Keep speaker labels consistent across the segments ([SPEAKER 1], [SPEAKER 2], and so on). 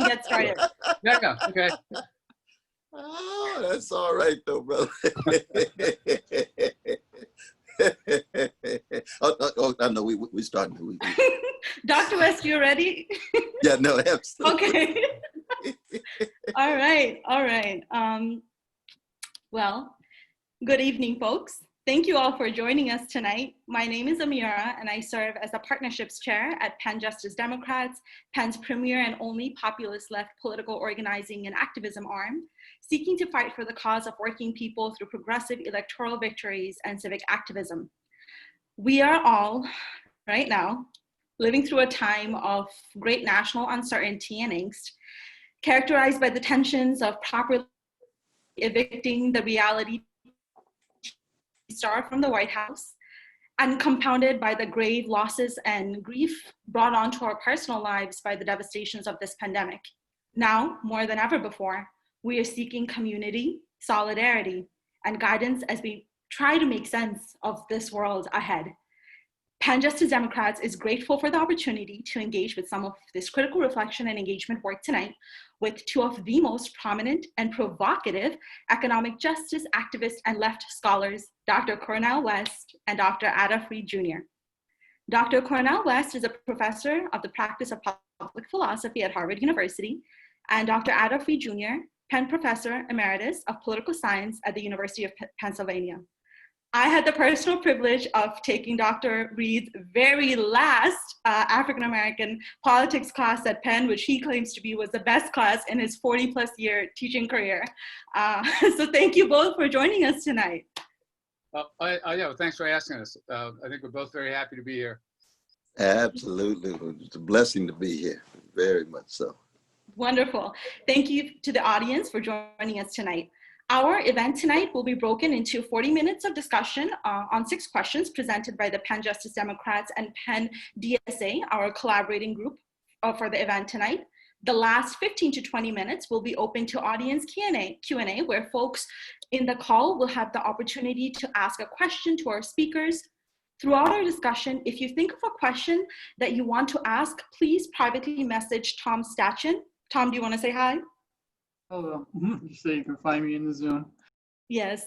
[SPEAKER 1] and get started.
[SPEAKER 2] Yeah, okay.
[SPEAKER 3] Oh, that's all right though, brother. I know we starting.
[SPEAKER 1] Dr. West, you ready?
[SPEAKER 3] Yeah, no, absolutely.
[SPEAKER 1] Okay. All right. Well, good evening, folks. Thank you all for joining us tonight. My name is Amira, and I serve as the Partnerships Chair at Penn Justice Democrats, Penn's premier and only populist left political organizing and activism arm, seeking to fight for the cause of working people through progressive electoral victories and civic activism. We are all, right now, living through a time of great national uncertainty and angst, characterized by the tensions of properly evicting the reality star from the White House, and compounded by the grave losses and grief brought onto our personal lives by the devastations of this pandemic. Now, more than ever before, we are seeking community, solidarity, and guidance as we try to make sense of this world ahead. Penn Justice Democrats is grateful for the opportunity to engage with some of this critical reflection and engagement work tonight with two of the most prominent and provocative economic justice activists and left scholars, Dr. Cornel West and Dr. Adolph Jr. Dr. Cornel West is a professor of the practice of public philosophy at Harvard University, and Dr. Adolph Jr., Penn Professor Emeritus of Political Science at the University of Pennsylvania. I had the personal privilege of taking Dr. Reed's very last African-American politics class at Penn, which he claims to be was the best class in his 40-plus year teaching career. So thank you both for joining us tonight.
[SPEAKER 2] Yeah, well, thanks for asking us. I think we're both very happy to be here.
[SPEAKER 3] Absolutely. It's a blessing to be here, very much so.
[SPEAKER 1] Wonderful. Thank you to the audience for joining us tonight. Our event tonight will be broken into 40 minutes of discussion on 6 questions presented by the Penn Justice Democrats and Penn DSA, our collaborating group for the event tonight. The last 15 to 20 minutes will be open to audience Q&A, where folks in the call will have the opportunity to ask a question to our speakers. Throughout our discussion, if you think of a question that you want to ask, please privately message Tom Stachin. Tom, do you want to say hi?
[SPEAKER 4] Hello, just so you can find me in the Zoom.
[SPEAKER 1] Yes,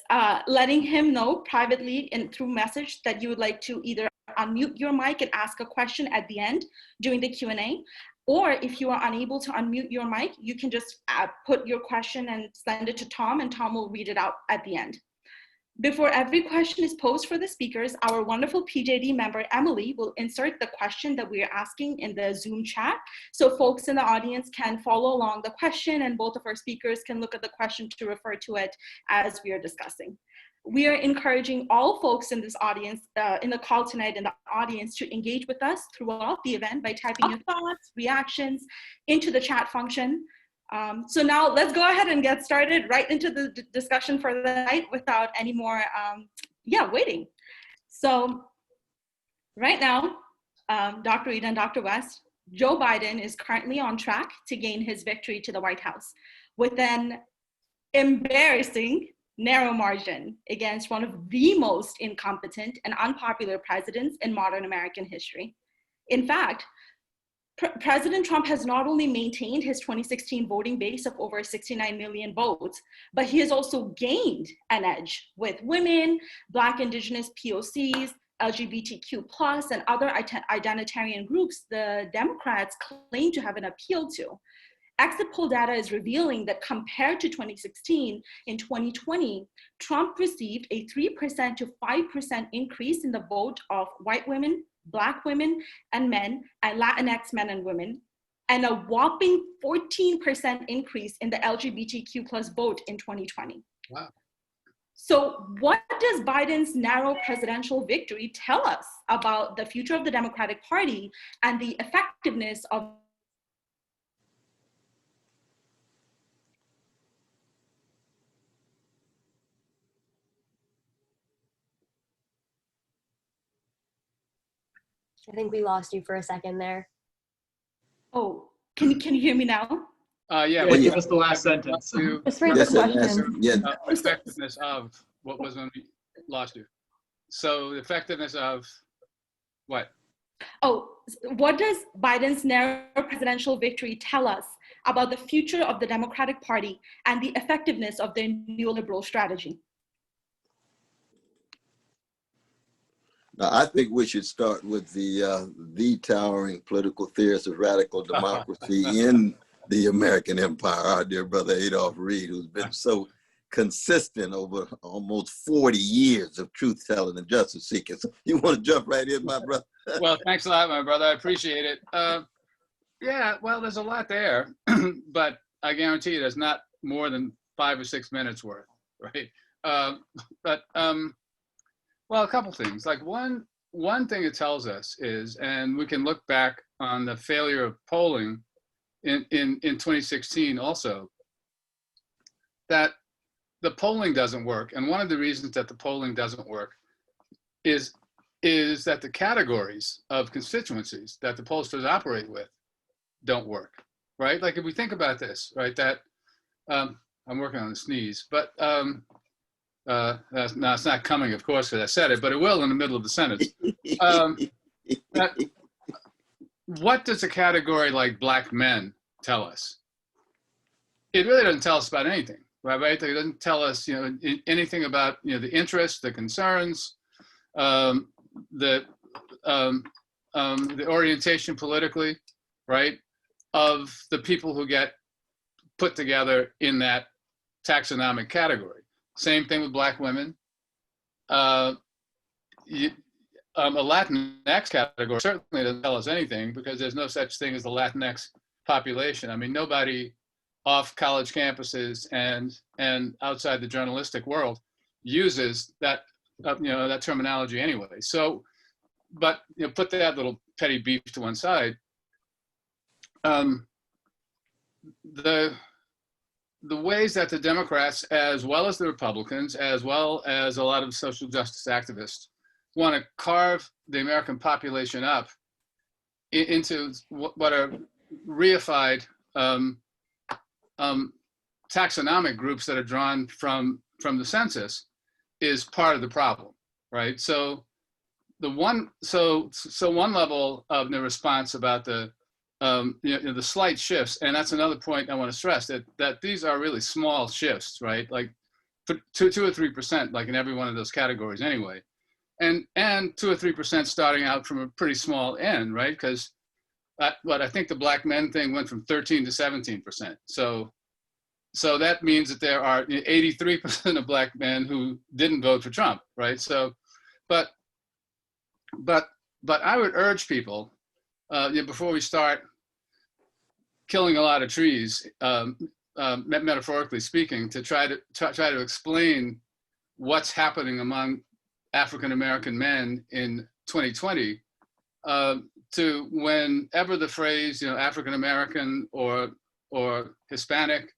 [SPEAKER 1] letting him know privately and through message that you would like to either unmute your mic and ask a question at the end during the Q&A, or if you are unable to unmute your mic, you can just put your question and send it to Tom, and Tom will read it out at the end. Before every question is posed for the speakers, our wonderful PJD member, Emily, will insert the question that we are asking in the Zoom chat, so folks in the audience can follow along the question, and both of our speakers can look at the question to refer to it as we are discussing. We are encouraging all folks in this audience, in the call tonight in the audience, to engage with us throughout the event by typing your thoughts, reactions into the chat function. So now let's go ahead and get started right into the discussion for the night without any more waiting. So right now, Dr. Reed and Dr. West, Joe Biden is currently on track to gain his victory to the White House with an embarrassing narrow margin against one of the most incompetent and unpopular presidents in modern American history. In fact, President Trump has not only maintained his 2016 voting base of over 69 million votes, but he has also gained an edge with women, Black, Indigenous, POCs, LGBTQ+, and other identitarian groups the Democrats claim to have an appeal to. Exit poll data is revealing that compared to 2016, in 2020, Trump received a 3% to 5% increase in the vote of white women, Black women and men, and Latinx men and women, and a whopping 14% increase in the LGBTQ+ vote in 2020.
[SPEAKER 2] Wow.
[SPEAKER 1] So what does Biden's narrow presidential victory tell us about the future of the Democratic Party and the effectiveness of
[SPEAKER 5] I think we lost you for a second there.
[SPEAKER 1] Oh, can you hear me now?
[SPEAKER 2] Yeah,
[SPEAKER 4] Give us the last sentence.
[SPEAKER 5] Just read the question.
[SPEAKER 2] Effectiveness of, what was when we lost you? So the effectiveness of what?
[SPEAKER 1] Oh, what does Biden's narrow presidential victory tell us about the future of the Democratic Party and the effectiveness of their neoliberal strategy?
[SPEAKER 3] Now, I think we should start with the towering political theorist of radical democracy in the American empire, our dear brother Adolph Reed, who's been so consistent over almost 40 years of truth-telling and justice seeking. So you want to jump right in, my brother?
[SPEAKER 2] Well, thanks a lot, my brother. I appreciate it. Yeah, well, there's a lot there, but I guarantee you there's not more than 5 or 6 minutes worth, right? Well, a couple things. Like one thing it tells us is, and we can look back on the failure of polling in 2016 also, that the polling doesn't work. And one of the reasons that the polling doesn't work is that the categories of constituencies that the pollsters operate with don't work, right? Like if we think about this, right, that I'm working on a sneeze, but no, it's not coming, of course, because I said it, but it will in the middle of the sentence. What does a category like black men tell us? It really doesn't tell us about anything, right? It doesn't tell us, anything about, the interests, the concerns, the orientation politically, right, of the people who get put together in that taxonomic category. Same thing with black women. A Latinx category certainly doesn't tell us anything, because there's no such thing as the Latinx population. I mean, nobody off college campuses and outside the journalistic world uses that that terminology anyway. So, but put that little petty beef to one side. The ways that the Democrats, as well as the Republicans, as well as a lot of social justice activists, want to carve the American population up into what are reified taxonomic groups that are drawn from the census is part of the problem, right? So one level of the response about the the slight shifts, and that's another point I want to stress, that these are really small shifts, right? Like 2 or 3%, like in every one of those categories anyway, and 2 or 3% starting out from a pretty small end, right? Because what I think the black men thing went from 13 to 17%. So that means that there are 83% of black men who didn't vote for Trump, right? So, but I would urge people, before we start killing a lot of trees, metaphorically speaking, to try to explain what's happening among African American men in 2020, to whenever the phrase African American or Hispanic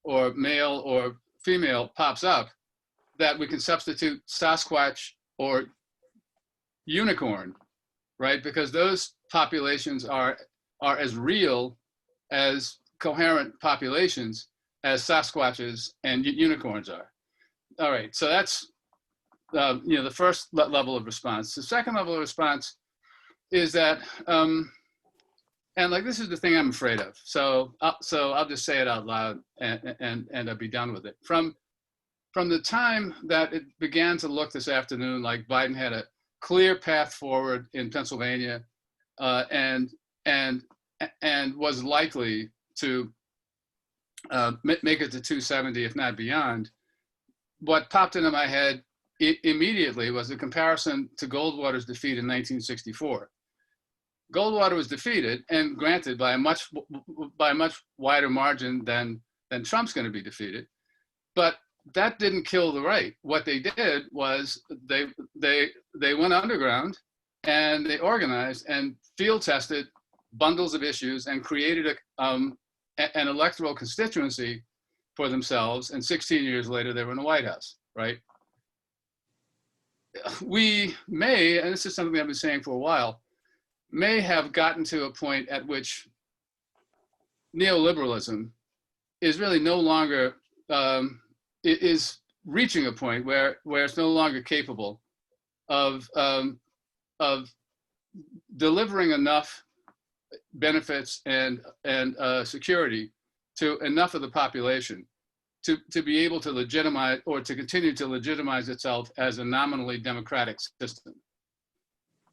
[SPEAKER 2] or male or female pops up, that we can substitute Sasquatch or unicorn, right? Because those populations are as real as coherent populations as Sasquatches and unicorns are. All right, so that's the first level of response. The second level of response is that, and like this is the thing I'm afraid of. So I'll just say it out loud and I'll be done with it. From the time that it began to look this afternoon like Biden had a clear path forward in Pennsylvania, and was likely to make it to 270, if not beyond, what popped into my head immediately was a comparison to Goldwater's defeat in 1964. Goldwater was defeated, and granted by a much wider margin than Trump's going to be defeated, but that didn't kill the right. What they did was they went underground and they organized and field tested bundles of issues and created an electoral constituency for themselves. And 16 years later, they were in the White House, right? We may, and this is something I've been saying for a while, may have gotten to a point at which neoliberalism is really no longer, is reaching a point where it's no longer capable of delivering enough benefits and security to enough of the population to be able to legitimize or to continue to legitimize itself as a nominally democratic system.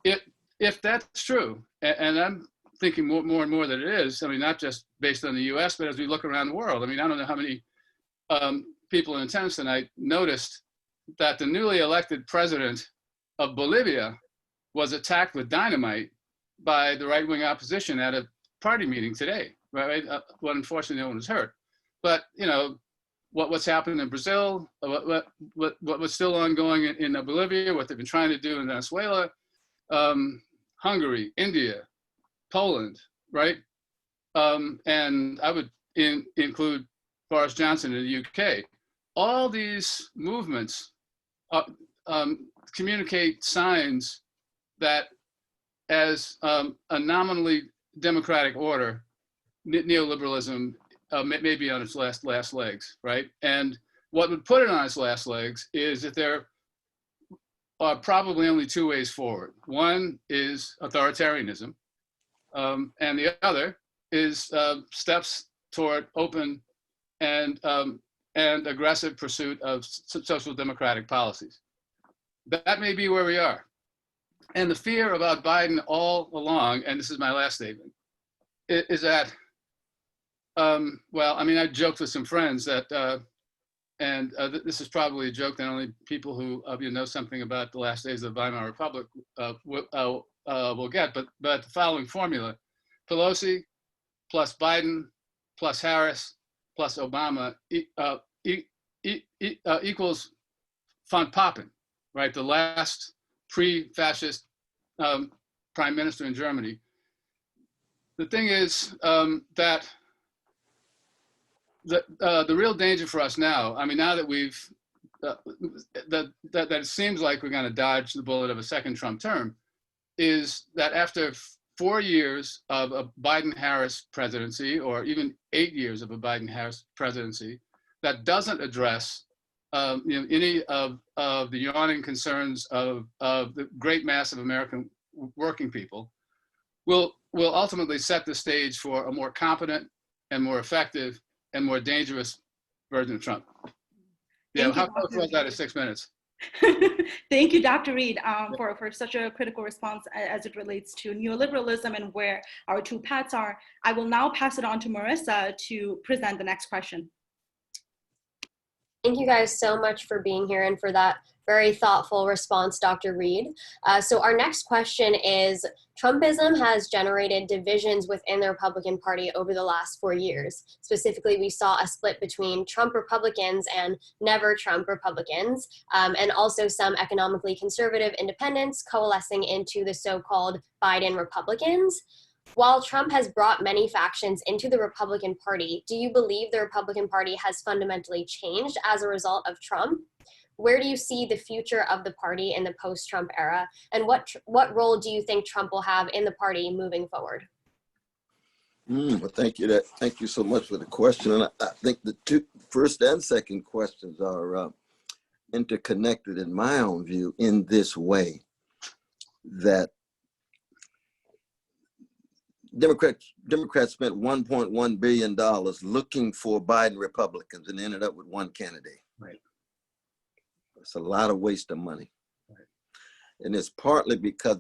[SPEAKER 2] If that's true, and I'm thinking more and more that it is, I mean, not just based on the US, but as we look around the world. I mean, I don't know how many people in attendance tonight noticed that the newly elected president of Bolivia was attacked with dynamite by the right-wing opposition at a party meeting today, right? Well, unfortunately, no one was hurt. But, you know, what's happened in Brazil, what's still ongoing in Bolivia, what they've been trying to do in Venezuela, Hungary, India, Poland, right? And I would include Boris Johnson in the UK. All these movements communicate signs that as a nominally democratic order, neoliberalism may be on its last legs, right? And what would put it on its last legs is that there are probably only two ways forward. One is authoritarianism, and the other is steps toward open and aggressive pursuit of social democratic policies. That may be where we are. And the fear about Biden all along, and this is my last statement, is that, well, I mean, I joked with some friends that, this is probably a joke that only people who know something about the last days of the Weimar Republic will get, but the following formula: Pelosi plus Biden plus Harris plus Obama equals von Papen, right? The last pre-fascist prime minister in Germany. The thing is that the real danger for us now, I mean, now that we've, that it seems like we're going to dodge the bullet of a second Trump term, is that after 4 years of a Biden-Harris presidency, or even 8 years of a Biden-Harris presidency, that doesn't address any of the yawning concerns of the great mass of American working people, will ultimately set the stage for a more competent and more effective and more dangerous version of Trump. Yeah, how close was that at 6 minutes?
[SPEAKER 1] Thank you, Dr. Reed, for such a critical response as it relates to neoliberalism and where our two paths are. I will now pass it on to Marissa to present the next question.
[SPEAKER 5] Thank you guys so much for being here and for that very thoughtful response, Dr. Reed. So our next question is, Trumpism has generated divisions within the Republican Party over the last 4 years. Specifically, we saw a split between Trump Republicans and never Trump Republicans, and also some economically conservative independents coalescing into the so-called Biden Republicans. While Trump has brought many factions into the Republican Party, do you believe the Republican Party has fundamentally changed as a result of Trump? Where do you see the future of the party in the post-Trump era? And what role do you think Trump will have in the party moving forward?
[SPEAKER 3] Well, thank you. Thank you so much for the question. And I think the two first and second questions are interconnected in my own view in this way, that Democrats spent $1.1 billion looking for Biden Republicans and ended up with one candidate.
[SPEAKER 2] Right.
[SPEAKER 3] It's a lot of waste of money.
[SPEAKER 2] Right.
[SPEAKER 3] And it's partly because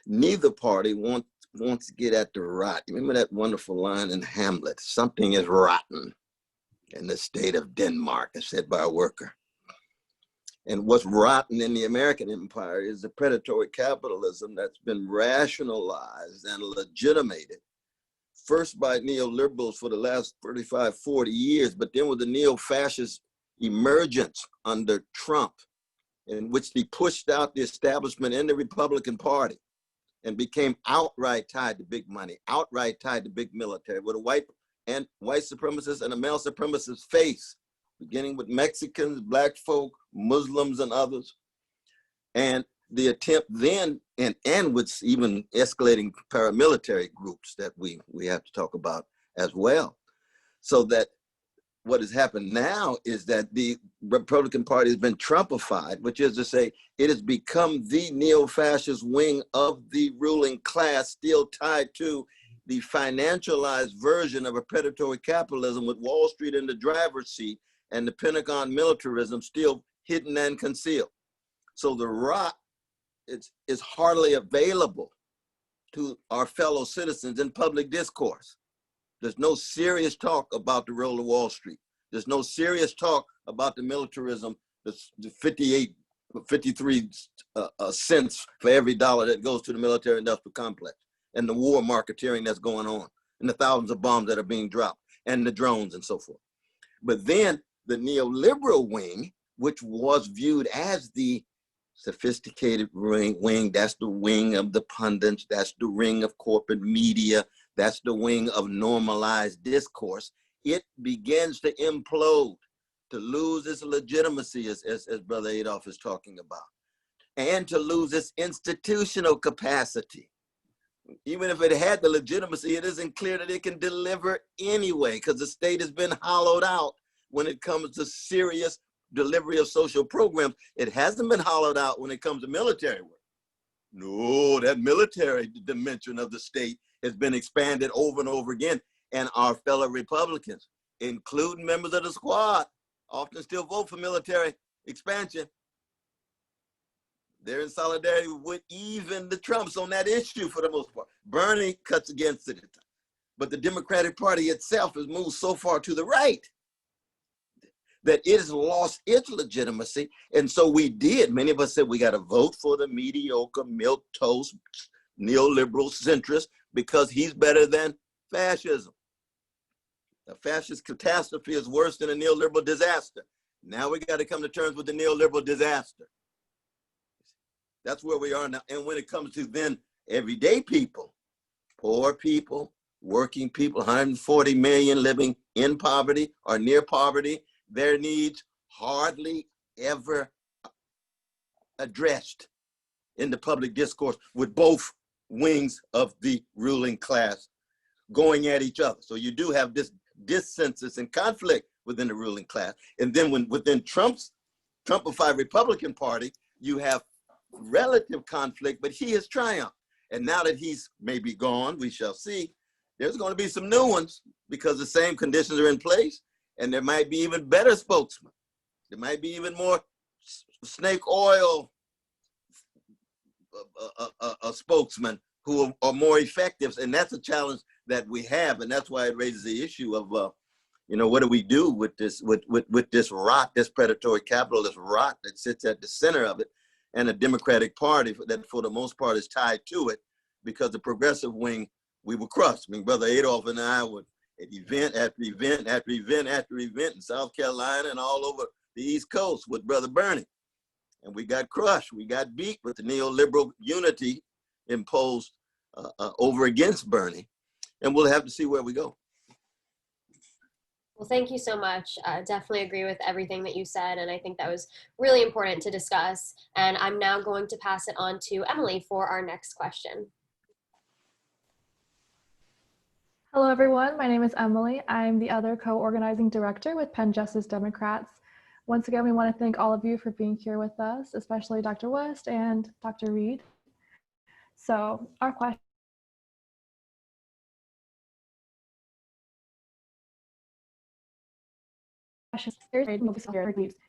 [SPEAKER 3] neither party wants to get at the rot. Remember that wonderful line in Hamlet, something is rotten in the state of Denmark, as said by a worker. And what's rotten in the American empire is the predatory capitalism that's been rationalized and legitimated, first by neoliberals for the last 35, 40 years, but then with the neo-fascist emergence under Trump, in which he pushed out the establishment in the Republican Party and became outright tied to big money, outright tied to big military, with a white supremacist and a male supremacist face, beginning with Mexicans, Black folk, Muslims, and others. And the attempt then, and with even escalating paramilitary groups that we have to talk about as well. So that what has happened now is that the Republican Party has been Trumpified, which is to say, it has become the neo-fascist wing of the ruling class, still tied to the financialized version of a predatory capitalism with Wall Street in the driver's seat and the Pentagon militarism still hidden and concealed. So the rot is hardly available to our fellow citizens in public discourse. There's no serious talk about the role of Wall Street. There's no serious talk about the militarism, the 53 cents for every dollar that goes to the military industrial complex, and the war marketeering that's going on, and the thousands of bombs that are being dropped, and the drones and so forth. But then the neoliberal wing, which was viewed as the sophisticated wing, that's the wing of the pundits, that's the ring of corporate media, that's the wing of normalized discourse, it begins to implode, to lose its legitimacy, as Brother Adolph is talking about, and to lose its institutional capacity. Even if it had the legitimacy, it isn't clear that it can deliver anyway, because the state has been hollowed out when it comes to serious delivery of social programs. It hasn't been hollowed out when it comes to military work. No, that military dimension of the state has been expanded over and over again. And our fellow Republicans, including members of the squad, often still vote for military expansion. They're in solidarity with even the Trumps on that issue for the most part. Bernie cuts against it, but the Democratic Party itself has moved so far to the right that it has lost its legitimacy. And so we did, many of us said we got to vote for the mediocre, milquetoast, neoliberal centrist because he's better than fascism. A fascist catastrophe is worse than a neoliberal disaster. Now we got to come to terms with the neoliberal disaster. That's where we are now. And when it comes to then everyday people, poor people, working people, 140 million living in poverty or near poverty, their needs hardly ever addressed in the public discourse, with both wings of the ruling class going at each other. So you do have this dissensus and conflict within the ruling class. And then within Trumpified Republican Party, you have relative conflict, but he has triumphed. And now that he's maybe gone, we shall see, there's going to be some new ones because the same conditions are in place, and there might be even better spokesmen. There might be even more snake oil spokesmen who are more effective, and that's a challenge that we have, and that's why it raises the issue of, what do we do with this this rot, this predatory capitalist rot that sits at the center of it, and a Democratic Party that for the most part is tied to it, because the progressive wing, we were crushed. I mean, Brother Adolph and I would at event after event after event after event in South Carolina and all over the East Coast with Brother Bernie. And we got crushed. We got beat with the neoliberal unity imposed over against Bernie. And we'll have to see where we go.
[SPEAKER 5] Well, thank you so much. Definitely agree with everything that you said, and I think that was really important to discuss. And I'm now going to pass it on to Emily for our next question.
[SPEAKER 6] Hello, everyone. My name is Emily. I'm the other co-organizing director with Penn Justice Democrats. Once again, we want to thank all of you for being here with us, especially Dr. West and Dr. Reed. So our question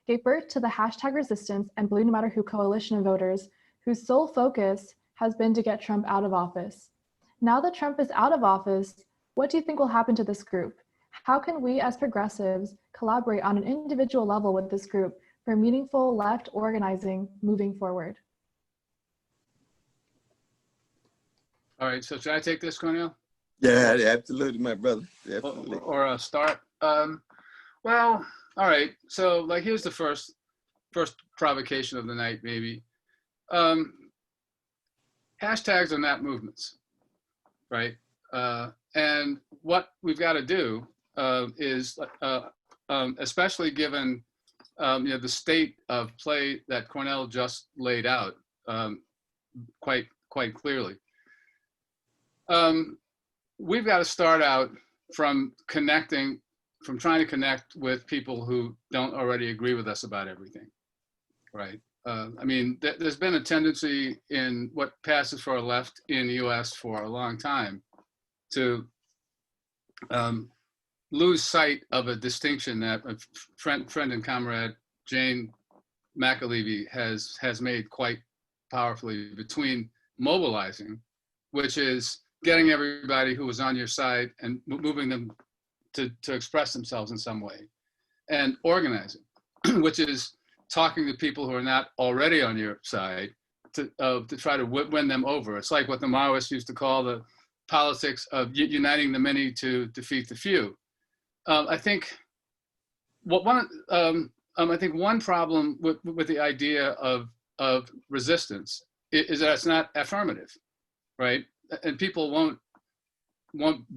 [SPEAKER 6] gave birth to the #resistance and Blue No Matter Who coalition of voters whose sole focus has been to get Trump out of office. Now that Trump is out of office, what do you think will happen to this group? How can we as progressives collaborate on an individual level with this group for meaningful left organizing moving forward?
[SPEAKER 2] All right, so should I take this, Cornel?
[SPEAKER 3] Yeah, absolutely, my brother. Absolutely.
[SPEAKER 2] Or start. Well, all right. So, like, here's the first provocation of the night, maybe. Hashtags are not movements, right? And what we've got to do is, especially given the state of play that Cornel just laid out quite clearly. We've got to start out from trying to connect with people who don't already agree with us about everything, right? I mean, there's been a tendency in what passes for a left in the US for a long time to lose sight of a distinction that a friend and comrade Jane McAlevey has made quite powerfully between mobilizing, which is getting everybody who was on your side and moving them to express themselves in some way, and organizing, which is talking to people who are not already on your side to try to win them over. It's like what the Maoists used to call the politics of uniting the many to defeat the few. I think one problem with the idea of resistance is that it's not affirmative, right? And people won't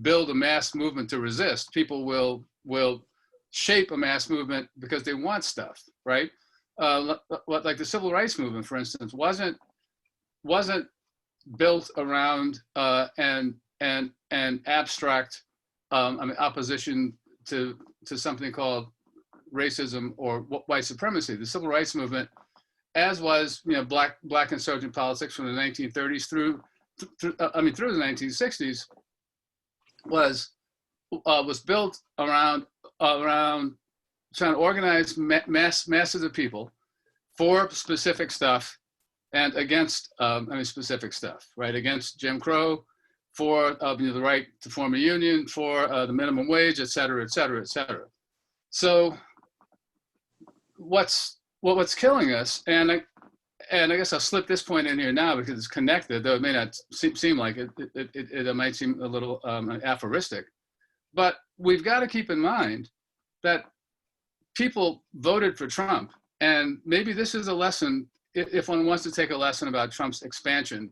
[SPEAKER 2] build a mass movement to resist. People will shape a mass movement because they want stuff, right? Like the civil rights movement, for instance, wasn't built around an abstract opposition to something called racism or white supremacy. The civil rights movement, as was black insurgent politics from the 1930s through the 1960s, was built around trying to organize masses of people for specific stuff and against specific stuff, right? Against Jim Crow, for the right to form a union, for the minimum wage, et cetera, et cetera, et cetera. So what's killing us, and I guess I'll slip this point in here now because it's connected, though it may not seem like it. It might seem a little aphoristic, but we've got to keep in mind that people voted for Trump, and maybe this is a lesson if one wants to take a lesson about Trump's expansion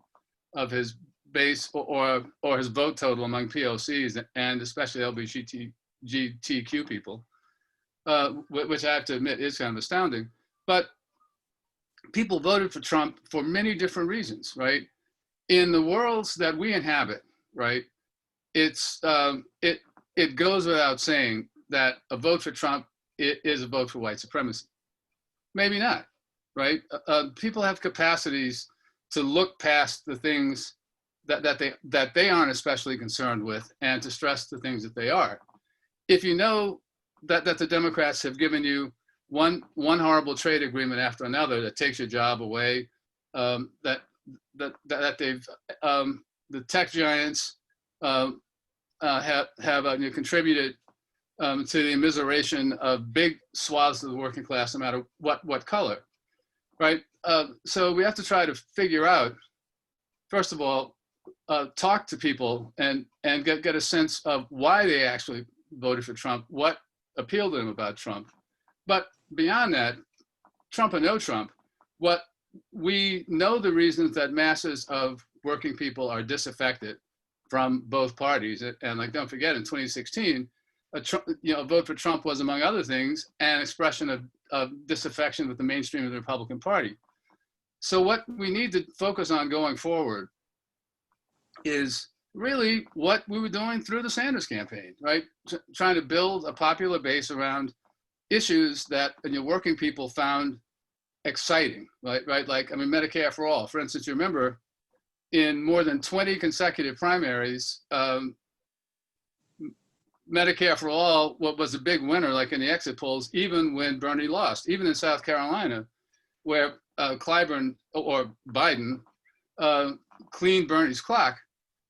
[SPEAKER 2] of his base or his vote total among POCs and especially LGBTQ people, which I have to admit is kind of astounding. But people voted for Trump for many different reasons, right? In the worlds that we inhabit, right? It goes without saying that a vote for Trump is a vote for white supremacy. Maybe not, right? People have capacities to look past the things that they aren't especially concerned with and to stress the things that they are. If you know that the Democrats have given you one horrible trade agreement after another that takes your job away, that they've the tech giants have contributed to the immiseration of big swaths of the working class, no matter what color, right? So we have to try to figure out, first of all, talk to people and get a sense of why they actually voted for Trump, what appealed to them about Trump. But beyond that, Trump or no Trump, what we know the reasons that masses of working people are disaffected from both parties. And like, don't forget, in 2016, a vote for Trump was, among other things, an expression of disaffection with the mainstream of the Republican Party. So what we need to focus on going forward is really what we were doing through the Sanders campaign, right? Trying to build a popular base around issues that working people found exciting, right? Like, Medicare for all. For instance, you remember in more than 20 consecutive primaries, Medicare for all was a big winner, like in the exit polls, even when Bernie lost, even in South Carolina, where Clyburn or Biden cleaned Bernie's clock.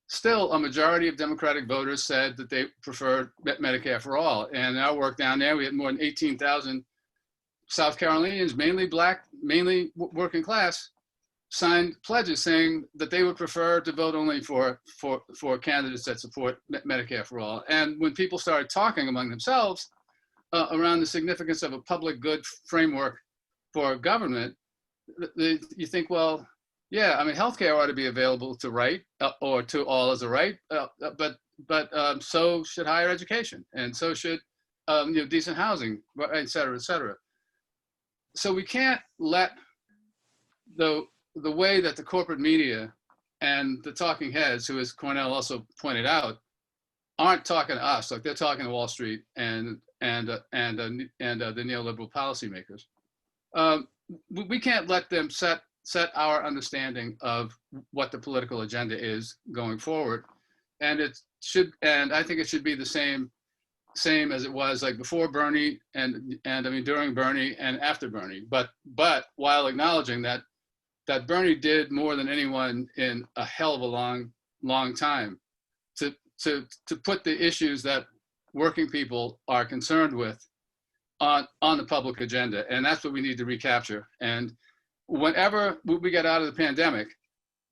[SPEAKER 2] Still, a majority of Democratic voters said that they preferred Medicare for all. And in our work down there, we had more than 18,000 South Carolinians, mainly Black, mainly working class, signed pledges saying that they would prefer to vote only for candidates that support Medicare for all. And when people started talking among themselves around the significance of a public good framework for government, you think, well, yeah, healthcare ought to be available to right or to all as a right, but so should higher education, and so should decent housing, et cetera, et cetera. So we can't let the way that the corporate media and the talking heads, who, as Cornel also pointed out, aren't talking to us, like they're talking to Wall Street and the neoliberal policymakers. We can't let them set our understanding of what the political agenda is going forward. And I think it should be the same as it was like before Bernie and I mean during Bernie and after Bernie. But while acknowledging that Bernie did more than anyone in a hell of a long time to put the issues that working people are concerned with on the public agenda, and that's what we need to recapture. And whenever we get out of the pandemic,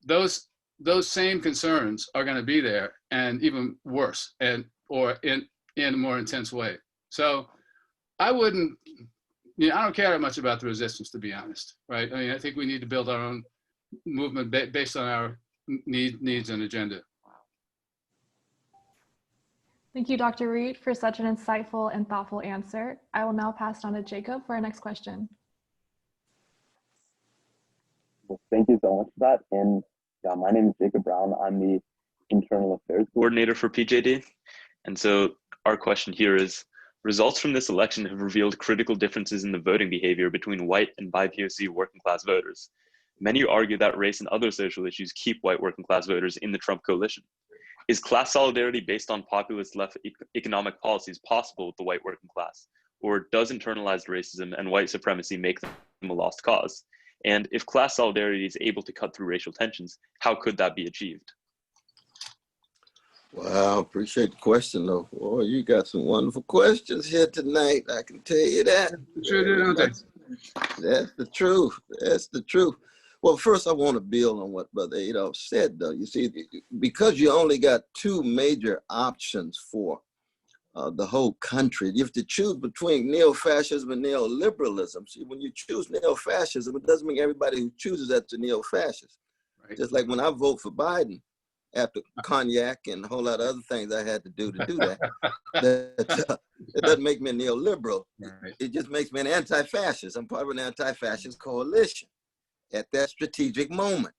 [SPEAKER 2] those same concerns are going to be there, and even worse, or in a more intense way. So I wouldn't, I don't care that much about the resistance, to be honest, right? I mean, I think we need to build our own movement based on our needs and agenda.
[SPEAKER 6] Thank you, Dr. Reed, for such an insightful and thoughtful answer. I will now pass it on to Jacob for our next question.
[SPEAKER 7] Well, thank you so much for that. And yeah, my name is Jacob Brown. I'm the Internal Affairs Coordinator for PJD. And so our question here is, results from this election have revealed critical differences in the voting behavior between white and BIPOC working class voters. Many argue that race and other social issues keep white working class voters in the Trump coalition. Is class solidarity based on populist left economic policies possible with the white working class? Or does internalized racism and white supremacy make them a lost cause? And if class solidarity is able to cut through racial tensions, how could that be achieved?
[SPEAKER 3] Wow, appreciate the question though. Boy, you got some wonderful questions here tonight. I can tell you that.
[SPEAKER 2] Sure do, don't they?
[SPEAKER 3] That's the truth. That's the truth. Well, first I want to build on what Brother Adolph said though. You see, because you only got two major options for the whole country, you have to choose between neo-fascism and neoliberalism. See, when you choose neo-fascism, it doesn't mean everybody who chooses that's a neo-fascist. Right. Just like when I vote for Biden, after cognac and a whole lot of other things I had to do that, it doesn't make me a neoliberal. Right. It just makes me an anti-fascist. I'm part of an anti-fascist coalition at that strategic moment,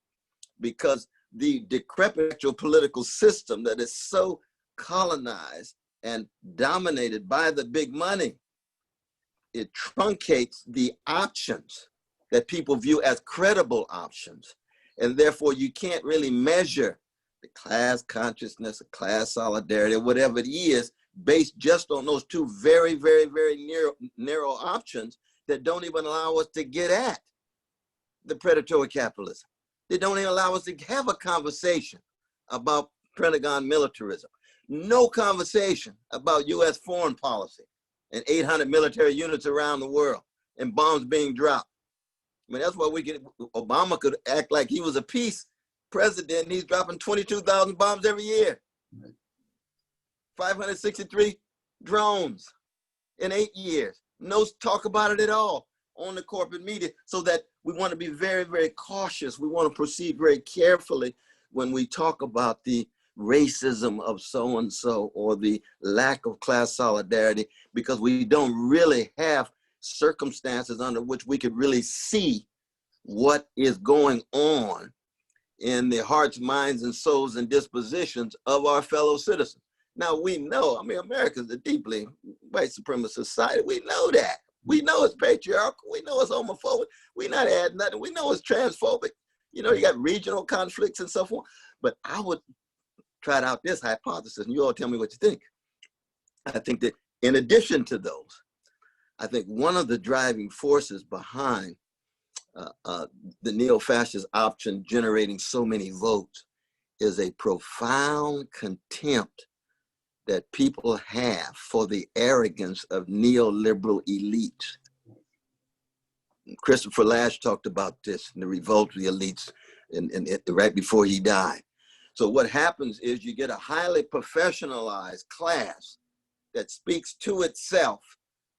[SPEAKER 3] because the decrepit political system that is so colonized and dominated by the big money, it truncates the options that people view as credible options. And therefore you can't really measure the class consciousness, or class solidarity, or whatever it is, based just on those two very, very, very narrow options that don't even allow us to get at the predatory capitalism. They don't even allow us to have a conversation about Pentagon militarism. No conversation about US foreign policy and 800 military units around the world and bombs being dropped. I mean, that's why Obama could act like he was a peace president, and he's dropping 22,000 bombs every year. 563 drones in 8 years. No talk about it at all on the corporate media, so that we want to be very, very cautious. We want to proceed very carefully when we talk about the racism of so-and-so or the lack of class solidarity, because we don't really have circumstances under which we could really see what is going on in the hearts, minds, and souls and dispositions of our fellow citizens. Now we know, I mean, America's a deeply white supremacist society. We know that. We know it's patriarchal. We know it's homophobic. We're not adding nothing. We know it's transphobic. You know, you got regional conflicts and so forth. But I would try out this hypothesis, and you all tell me what you think. I think that in addition to those, I think one of the driving forces behind the neo-fascist option generating so many votes is a profound contempt that people have for the arrogance of neoliberal elites. Christopher Lasch talked about this in the revolt of the elites right before he died. So what happens is you get a highly professionalized class that speaks to itself,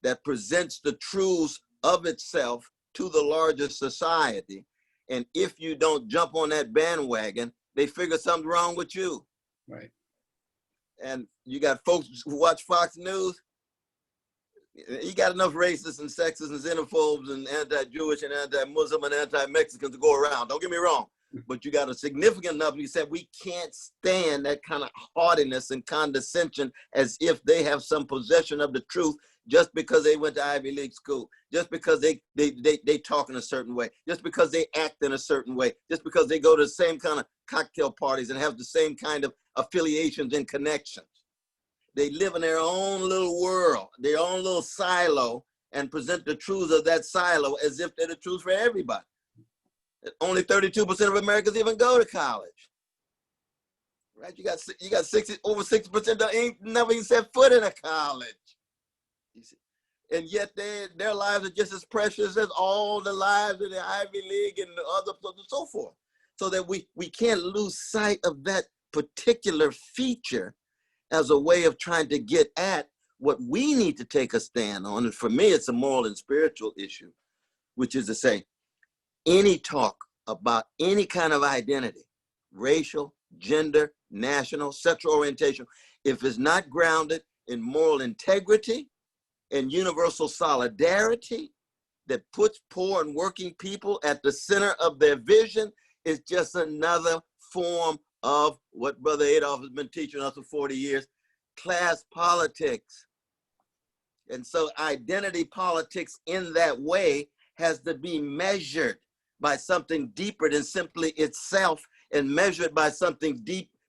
[SPEAKER 3] that presents the truths of itself to the larger society. And if you don't jump on that bandwagon, they figure something's wrong with you.
[SPEAKER 2] Right.
[SPEAKER 3] And you got folks who watch Fox News. You got enough racists and sexists and xenophobes and anti-Jewish and anti-Muslim and anti-Mexican to go around. Don't get me wrong. But you got a significant enough, and you said we can't stand that kind of haughtiness and condescension as if they have some possession of the truth just because they went to Ivy League school, just because they talk in a certain way, just because they act in a certain way, just because they go to the same kind of cocktail parties and have the same kind of affiliations and connections. They live in their own little world, their own little silo, and present the truths of that silo as if they're the truth for everybody. Only 32% of Americans even go to college. Right? You got over 60% that ain't never even set foot in a college. And yet their lives are just as precious as all the lives in the Ivy League and the other and so forth. So that we can't lose sight of that particular feature as a way of trying to get at what we need to take a stand on. And for me, it's a moral and spiritual issue, which is to say, any talk about any kind of identity, racial, gender, national, sexual orientation, if it's not grounded in moral integrity and universal solidarity that puts poor and working people at the center of their vision, is just another form of what Brother Adolph has been teaching us for 40 years, class politics. And so identity politics in that way has to be measured by something deeper than simply itself, and measured by something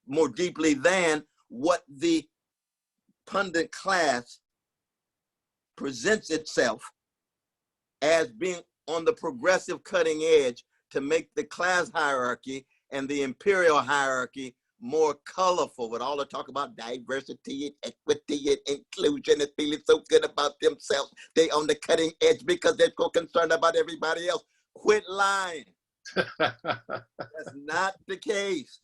[SPEAKER 3] more deeply than what the pundit class presents itself as being on the progressive cutting edge to make the class hierarchy and the imperial hierarchy more colorful, with all the talk about diversity and equity and inclusion and feeling so good about themselves. They on the cutting edge because they're so concerned about everybody else. Quit lying. That's not the case.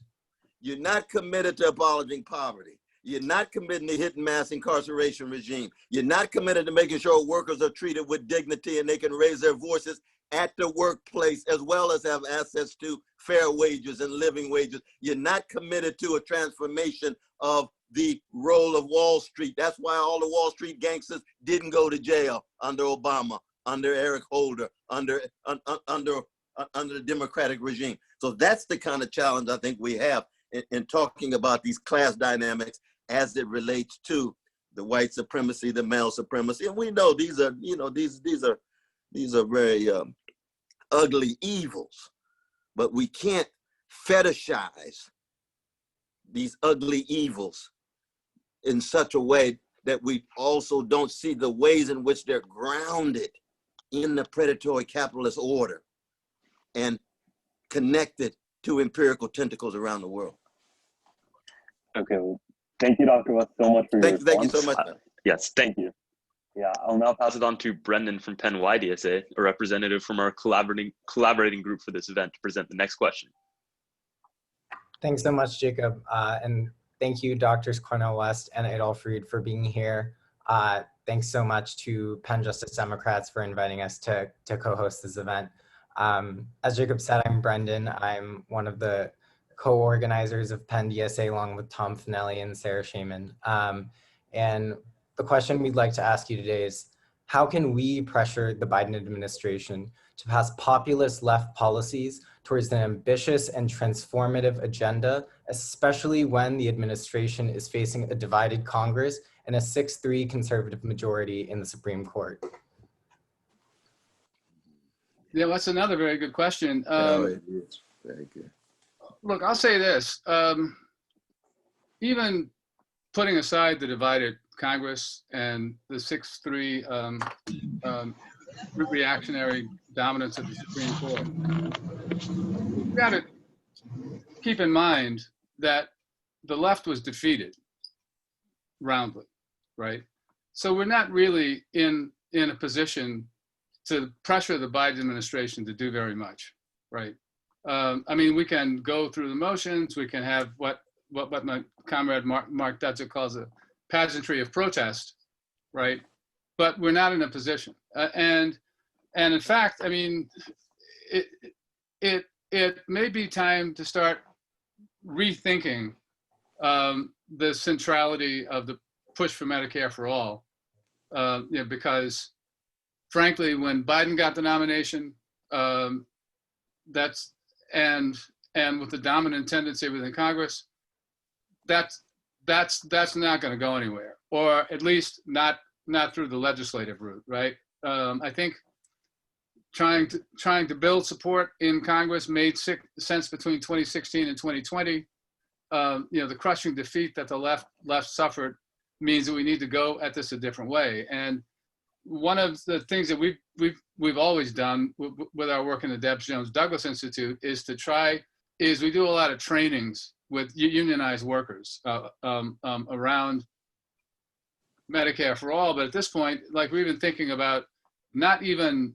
[SPEAKER 3] You're not committed to abolishing poverty. You're not committed to hitting mass incarceration regime. You're not committed to making sure workers are treated with dignity and they can raise their voices at the workplace, as well as have access to fair wages and living wages. You're not committed to a transformation of the role of Wall Street. That's why all the Wall Street gangsters didn't go to jail under Obama, under Eric Holder, under the Democratic regime. So that's the kind of challenge I think we have in talking about these class dynamics as it relates to the white supremacy, the male supremacy. And we know these are, these are very ugly evils, but we can't fetishize these ugly evils in such a way that we also don't see the ways in which they're grounded in the predatory capitalist order and connected to empirical tentacles around the world.
[SPEAKER 7] Okay, well, thank you, Dr. West, so much for your response.
[SPEAKER 3] Thank you so much.
[SPEAKER 7] Yes, thank you. Yeah, I'll now pass it on to Brendan from Penn YDSA, a representative from our collaborating group for this event, to present the next question.
[SPEAKER 8] Thanks so much, Jacob. And thank you, Drs. Cornel West and Adolph Reed, for being here. Thanks so much to Penn Justice Democrats for inviting us to co-host this event. As Jacob said, I'm Brendan. I'm one of the co-organizers of Penn DSA, along with Tom Finelli and Sarah Shaman. And the question we'd like to ask you today is, how can we pressure the Biden administration to pass populist left policies towards an ambitious and transformative agenda, especially when the administration is facing a divided Congress and a 6-3 conservative majority in the Supreme Court?
[SPEAKER 2] Yeah, that's another very good question.
[SPEAKER 3] It is very good.
[SPEAKER 2] Look, I'll say this. Even putting aside the divided Congress and the 6-3 reactionary dominance of the Supreme Court, we've got to keep in mind that the left was defeated roundly, right? So we're not really in a position to pressure the Biden administration to do very much, right? I mean, we can go through the motions. We can have what my comrade Mark Dutzer calls a pageantry of protest, right? But we're not in a position. And in fact, I mean, it may be time to start rethinking the centrality of the push for Medicare for all, because frankly, when Biden got the nomination, and with the dominant tendency within Congress, that's not going to go anywhere, or at least not through the legislative route, right? I think trying to build support in Congress made sense between 2016 and 2020. the crushing defeat that the left suffered means that we need to go at this a different way. And one of the things that we've always done with our work in the Debs Jones Douglas Institute is we do a lot of trainings with unionized workers around Medicare for all. But at this point, like, we've been thinking about not even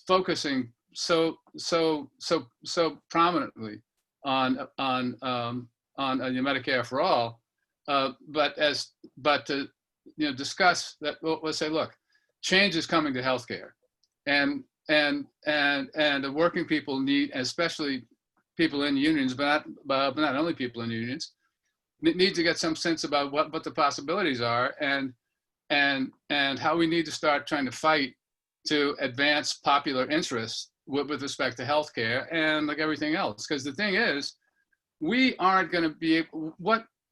[SPEAKER 2] focusing so prominently on Medicare for all, but to discuss that. Let's say, look, change is coming to healthcare, and the working people need, especially people in unions, but not only people in unions, need to get some sense about what the possibilities are, and how we need to start trying to fight to advance popular interests with respect to healthcare and like everything else. Because the thing is, we aren't going to be able,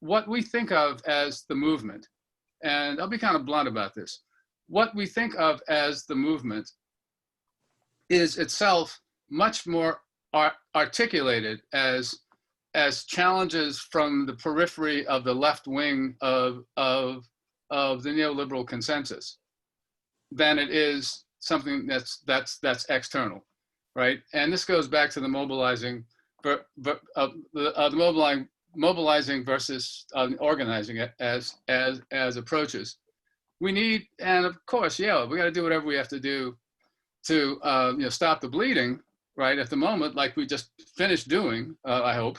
[SPEAKER 2] what we think of as the movement, and I'll be kind of blunt about this, what we think of as the movement is itself much more articulated as challenges from the periphery of the left wing of the neoliberal consensus than it is something that's external, right? And this goes back to the mobilizing versus organizing as approaches. We need, and of course, yeah, we got to do whatever we have to do to stop the bleeding, right? At the moment, like we just finished doing, I hope,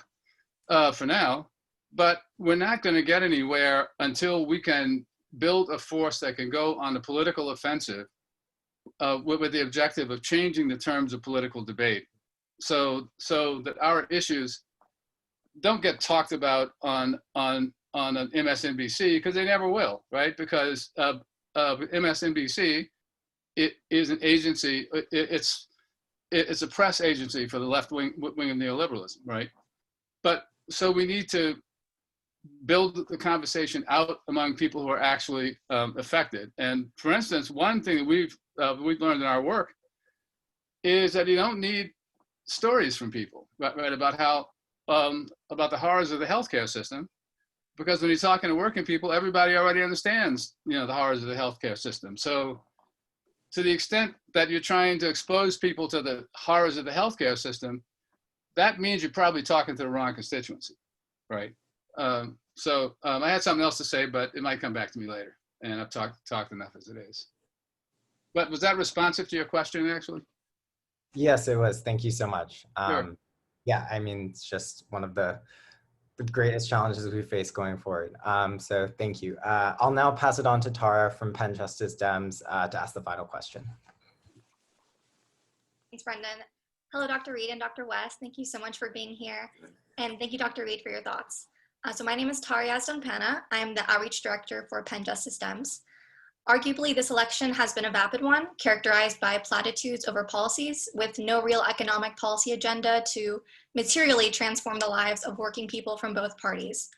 [SPEAKER 2] for now. But we're not going to get anywhere until we can build a force that can go on the political offensive with the objective of changing the terms of political debate, so that our issues don't get talked about on MSNBC, because they never will, right? Because MSNBC, it is an agency. It's a press agency for the left wing of neoliberalism, right? But so we need to build the conversation out among people who are actually affected. And for instance, one thing that we've learned in our work is that you don't need stories from people, right, about how about the horrors of the healthcare system, because when you're talking to working people, everybody already understands, the horrors of the healthcare system. So to the extent that you're trying to expose people to the horrors of the healthcare system, that means you're probably talking to the wrong constituency, right? So I had something else to say, but it might come back to me later, and I've talked enough as it is. But was that responsive to your question, actually?
[SPEAKER 8] Yes, it was. Thank you so much.
[SPEAKER 2] Sure.
[SPEAKER 8] Yeah, I mean, it's just one of the greatest challenges we face going forward. So thank you. I'll now pass it on to Tara from Penn Justice Dems to ask the final question.
[SPEAKER 9] Thanks, Brendan. Hello, Dr. Reed and Dr. West. Thank you so much for being here. And thank you, Dr. Reed, for your thoughts. So my name is Tara Yazdanpana. I am the Outreach Director for Penn Justice Dems. Arguably, this election has been a vapid one, characterized by platitudes over policies with no real economic policy agenda to materially transform the lives of working people from both parties.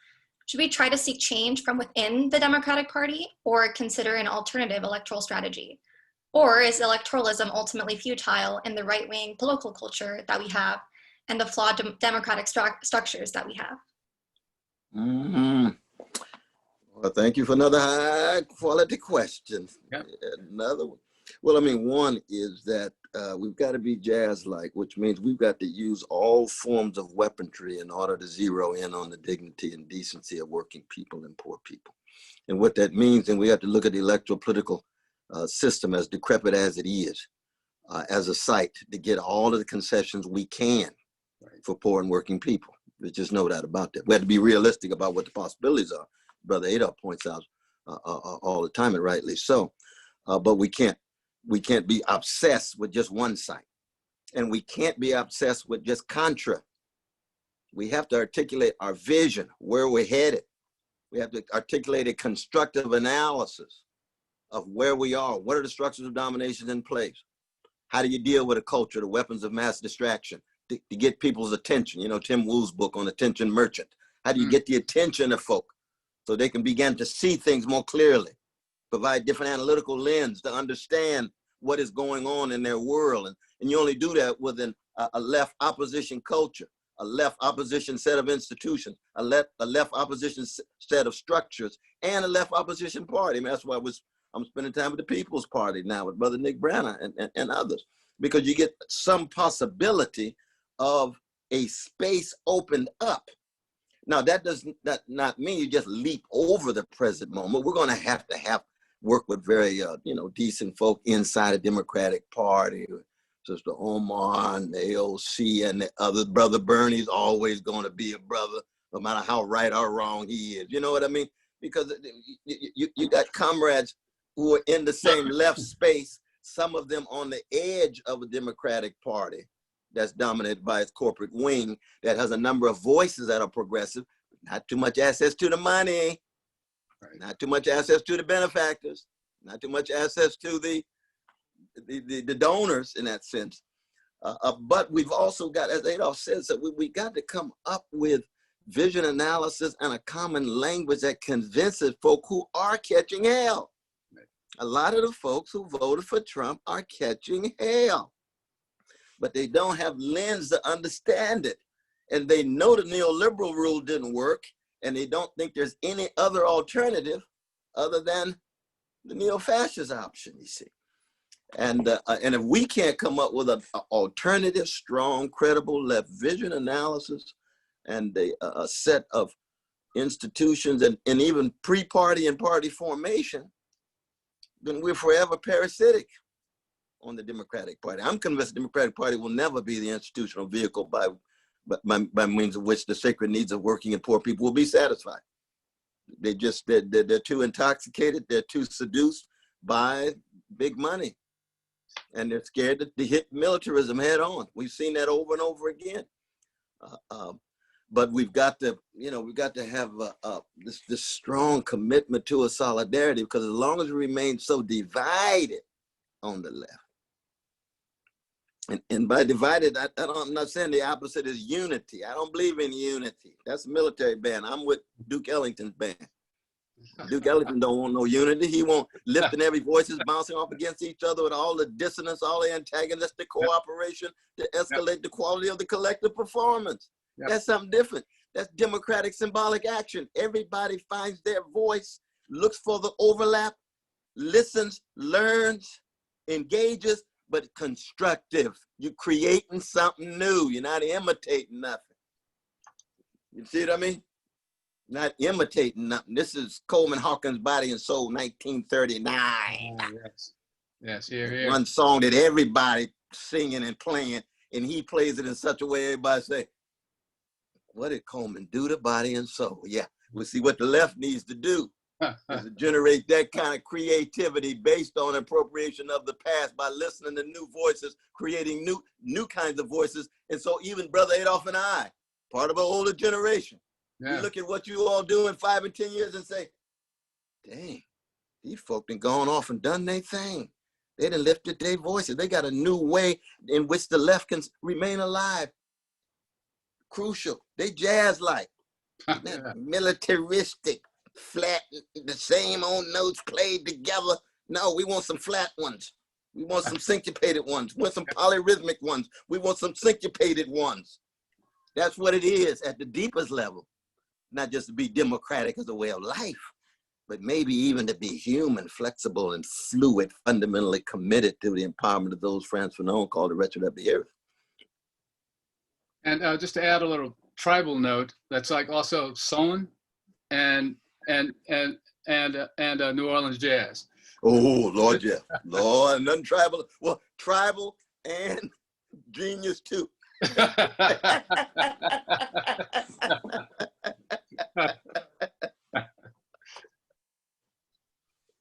[SPEAKER 9] Should we try to seek change from within the Democratic Party or consider an alternative electoral strategy? Or is electoralism ultimately futile in the right-wing political culture that we have and the flawed democratic structures that we have?
[SPEAKER 3] Mm-hmm. Well, thank you for another high quality question.
[SPEAKER 2] Yep.
[SPEAKER 3] Another one. Well, I mean, one is that we've got to be jazz-like, which means we've got to use all forms of weaponry in order to zero in on the dignity and decency of working people and poor people. And what that means, and we have to look at the electoral political system, as decrepit as it is, as a site to get all of the concessions we can for poor and working people. There's just no doubt about that. We have to be realistic about what the possibilities are. Brother Adolph points out all the time, and rightly so. But we can't be obsessed with just one site, and we can't be obsessed with just contra. We have to articulate our vision, where we're headed. We have to articulate a constructive analysis of where we are. What are the structures of domination in place? How do you deal with a culture, the weapons of mass distraction, to get people's attention? You know, Tim Wu's book on Attention Merchant. How do you get the attention of folk so they can begin to see things more clearly, provide different analytical lens to understand what is going on in their world? And you only do that within a left opposition culture a left opposition set of institutions, a left opposition set of structures, and a left opposition party. I mean, that's why I'm spending time with the People's Party now with Brother Nick Branner and others, because you get some possibility of a space opened up. Now, that does not mean you just leap over the present moment. We're going to have work with very, decent folk inside the Democratic Party. Sister Omar and the AOC and the other. Brother Bernie's always going to be a brother, no matter how right or wrong he is. You know what I mean? Because you got comrades who are in the same left space, some of them on the edge of a Democratic Party that's dominated by its corporate wing, that has a number of voices that are progressive, not too much access to the money, not too much access to the benefactors, not too much access to the donors in that sense. But we've also got, as Adolph says, that we got to come up with vision analysis and a common language that convinces folk who are catching hell. A lot of the folks who voted for Trump are catching hell, but they don't have lens to understand it. And they know the neoliberal rule didn't work, and they don't think there's any other alternative other than the neo-fascist option, you see. And if we can't come up with an alternative, strong, credible left vision analysis and a set of institutions and even pre-party and party formation, then we're forever parasitic on the Democratic Party. I'm convinced the Democratic Party will never be the institutional vehicle by means of which the sacred needs of working and poor people will be satisfied. They're too intoxicated, they're too seduced by big money. And they're scared to hit militarism head on. We've seen that over and over again. But we've got to have this strong commitment to a solidarity, because as long as we remain so divided on the left, and by divided, I'm not saying the opposite is unity. I don't believe in unity. That's a military band. I'm with Duke Ellington's band. Duke Ellington don't want no unity. He want lifting every voices bouncing off against each other with all the dissonance, all the antagonistic cooperation to escalate the quality of the collective performance. That's something different. That's democratic symbolic action. Everybody finds their voice, looks for the overlap, listens, learns, engages, but constructive. You're creating something new. You're not imitating nothing. You see what I mean? Not imitating nothing. This is Coleman Hawkins' Body and Soul, 1939.
[SPEAKER 2] Yes, here.
[SPEAKER 3] One song that everybody singing and playing, and he plays it in such a way everybody say, what did Coleman do to body and soul? Yeah, we'll see what the left needs to do is to generate that kind of creativity based on appropriation of the past by listening to new voices, creating new kinds of voices. And so even Brother Adolph and I, part of an older generation, we look at what you all do in 5 and 10 years and say, dang, these folk done gone off and done their thing. They done lifted their voices. They got a new way in which the left can remain alive. Crucial. They jazz-like, militaristic, flat, the same old notes played together. No, we want some flat ones. We want some syncopated ones. We want some polyrhythmic ones. We want some syncopated ones. That's what it is at the deepest level. Not just to be democratic as a way of life, but maybe even to be human, flexible, and fluid, fundamentally committed to the empowerment of those Frantz Fanon called the wretched of the earth.
[SPEAKER 2] And just to add a little tribal note, that's like also Son and New Orleans jazz.
[SPEAKER 3] Oh, Lord, yeah. Lord, nothing tribal. Well, tribal and genius too.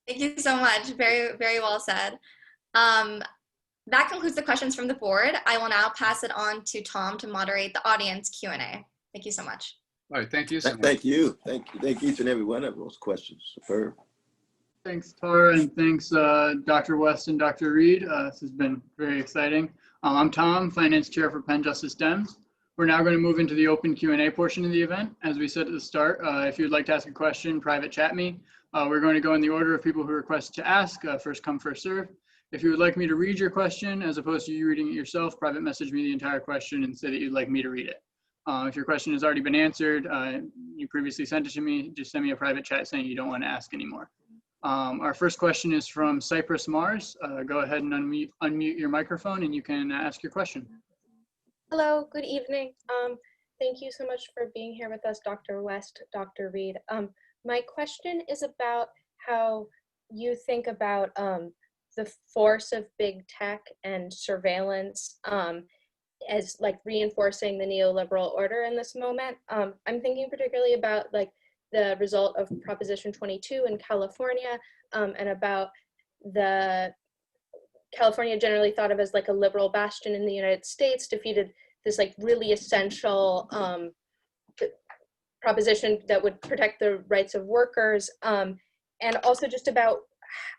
[SPEAKER 9] Thank you so much. Very, very well said. That concludes the questions from the board. I will now pass it on to Tom to moderate the audience Q&A. Thank you so much.
[SPEAKER 2] All right, thank you so much.
[SPEAKER 3] Thank you. Thank each and every one of those questions. Superb.
[SPEAKER 4] Thanks, Tara, and thanks, Dr. West and Dr. Reed. This has been very exciting. I'm Tom, Finance Chair for Penn Justice Dems. We're now going to move into the open Q&A portion of the event. As we said at the start, if you'd like to ask a question, private chat me. We're going to go in the order of people who request to ask, first come, first serve. If you would like me to read your question, as opposed to you reading it yourself, private message me the entire question and say that you'd like me to read it. If your question has already been answered, you previously sent it to me, just send me a private chat saying you don't want to ask anymore. Our first question is from Cypress Mars. Go ahead and unmute your microphone and you can ask your question.
[SPEAKER 10] Hello, good evening. Thank you so much for being here with us, Dr. West, Dr. Reed. My question is about how you think about the force of big tech and surveillance as like reinforcing the neoliberal order in this moment. I'm thinking particularly about like the result of Proposition 22 in California and about the California generally thought of as like a liberal bastion in the United States defeated this like really essential proposition that would protect the rights of workers, and also just about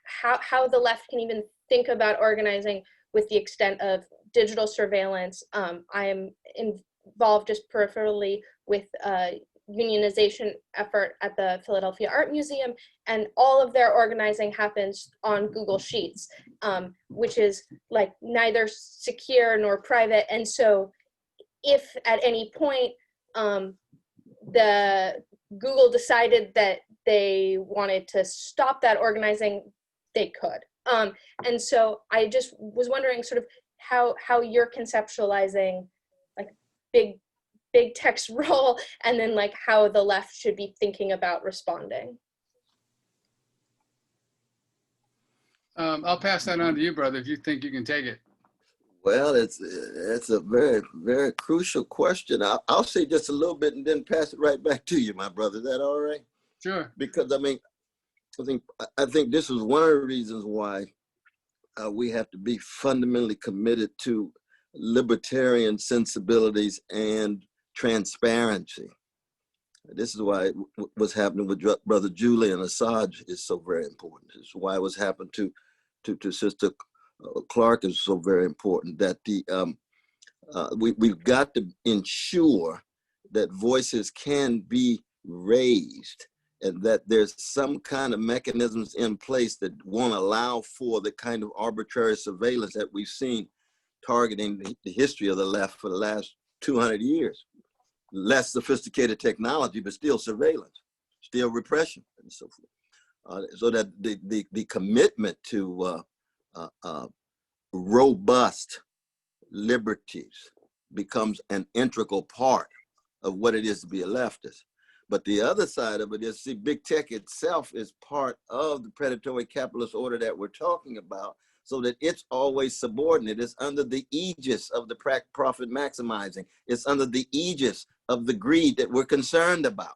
[SPEAKER 10] how the left can even think about organizing with the extent of digital surveillance. I am involved just peripherally with a unionization effort at the Philadelphia Art Museum, and all of their organizing happens on Google Sheets, which is like neither secure nor private. And so if at any point the Google decided that they wanted to stop that organizing, they could. And so I just was wondering sort of how you're conceptualizing like big tech's role, and then like how the left should be thinking about responding.
[SPEAKER 2] I'll pass that on to you, brother, if you think you can take it.
[SPEAKER 3] Well, it's a very, very crucial question. I'll say just a little bit and then pass it right back to you, my brother. Is that all right?
[SPEAKER 2] Sure.
[SPEAKER 3] Because I mean, I think this is one of the reasons why we have to be fundamentally committed to libertarian sensibilities and transparency. This is why what's happening with Brother Julian Assange is so very important. This is why what's happened to Sister Clark is so very important, that we've got to ensure that voices can be raised and that there's some kind of mechanisms in place that won't allow for the kind of arbitrary surveillance that we've seen targeting the history of the left for the last 200 years. Less sophisticated technology, but still surveillance, still repression, and so forth. So that the commitment to robust liberties becomes an integral part of what it is to be a leftist. But the other side of it is, see, big tech itself is part of the predatory capitalist order that we're talking about, so that it's always subordinate. It's under the aegis of the profit maximizing. It's under the aegis of the greed that we're concerned about.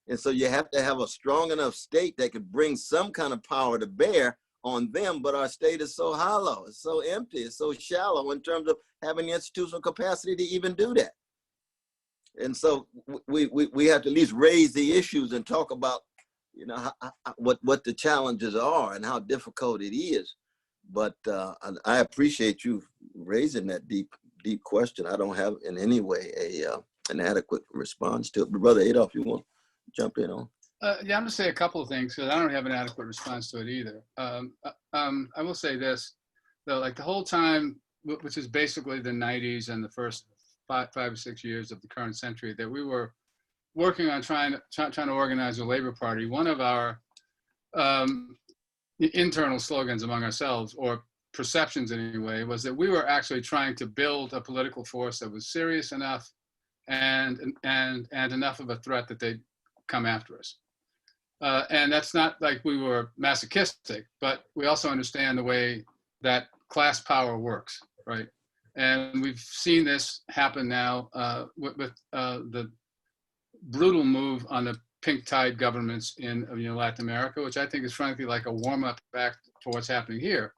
[SPEAKER 3] And so you have to have a strong enough state that could bring some kind of power to bear on them, but our state is so hollow, it's so empty, it's so shallow in terms of having the institutional capacity to even do that. And so we have to at least raise the issues and talk about, you know, what the challenges are and how difficult it is. But I appreciate you raising that deep question. I don't have in any way an adequate response to it. But Brother Adolph, you want to jump in on?
[SPEAKER 2] Yeah, I'm going to say a couple of things because I don't have an adequate response to it either. I will say this, though, like the whole time, which is basically the 90s and the first five or 6 years of the current century, that we were working on trying to organize a Labor Party. One of our internal slogans among ourselves, or perceptions anyway, was that we were actually trying to build a political force that was serious enough and enough of a threat that they'd come after us. And that's not like we were masochistic, but we also understand the way that class power works, right? And we've seen this happen now with the brutal move on the pink tide governments in Latin America, which I think is frankly like a warm-up back for what's happening here.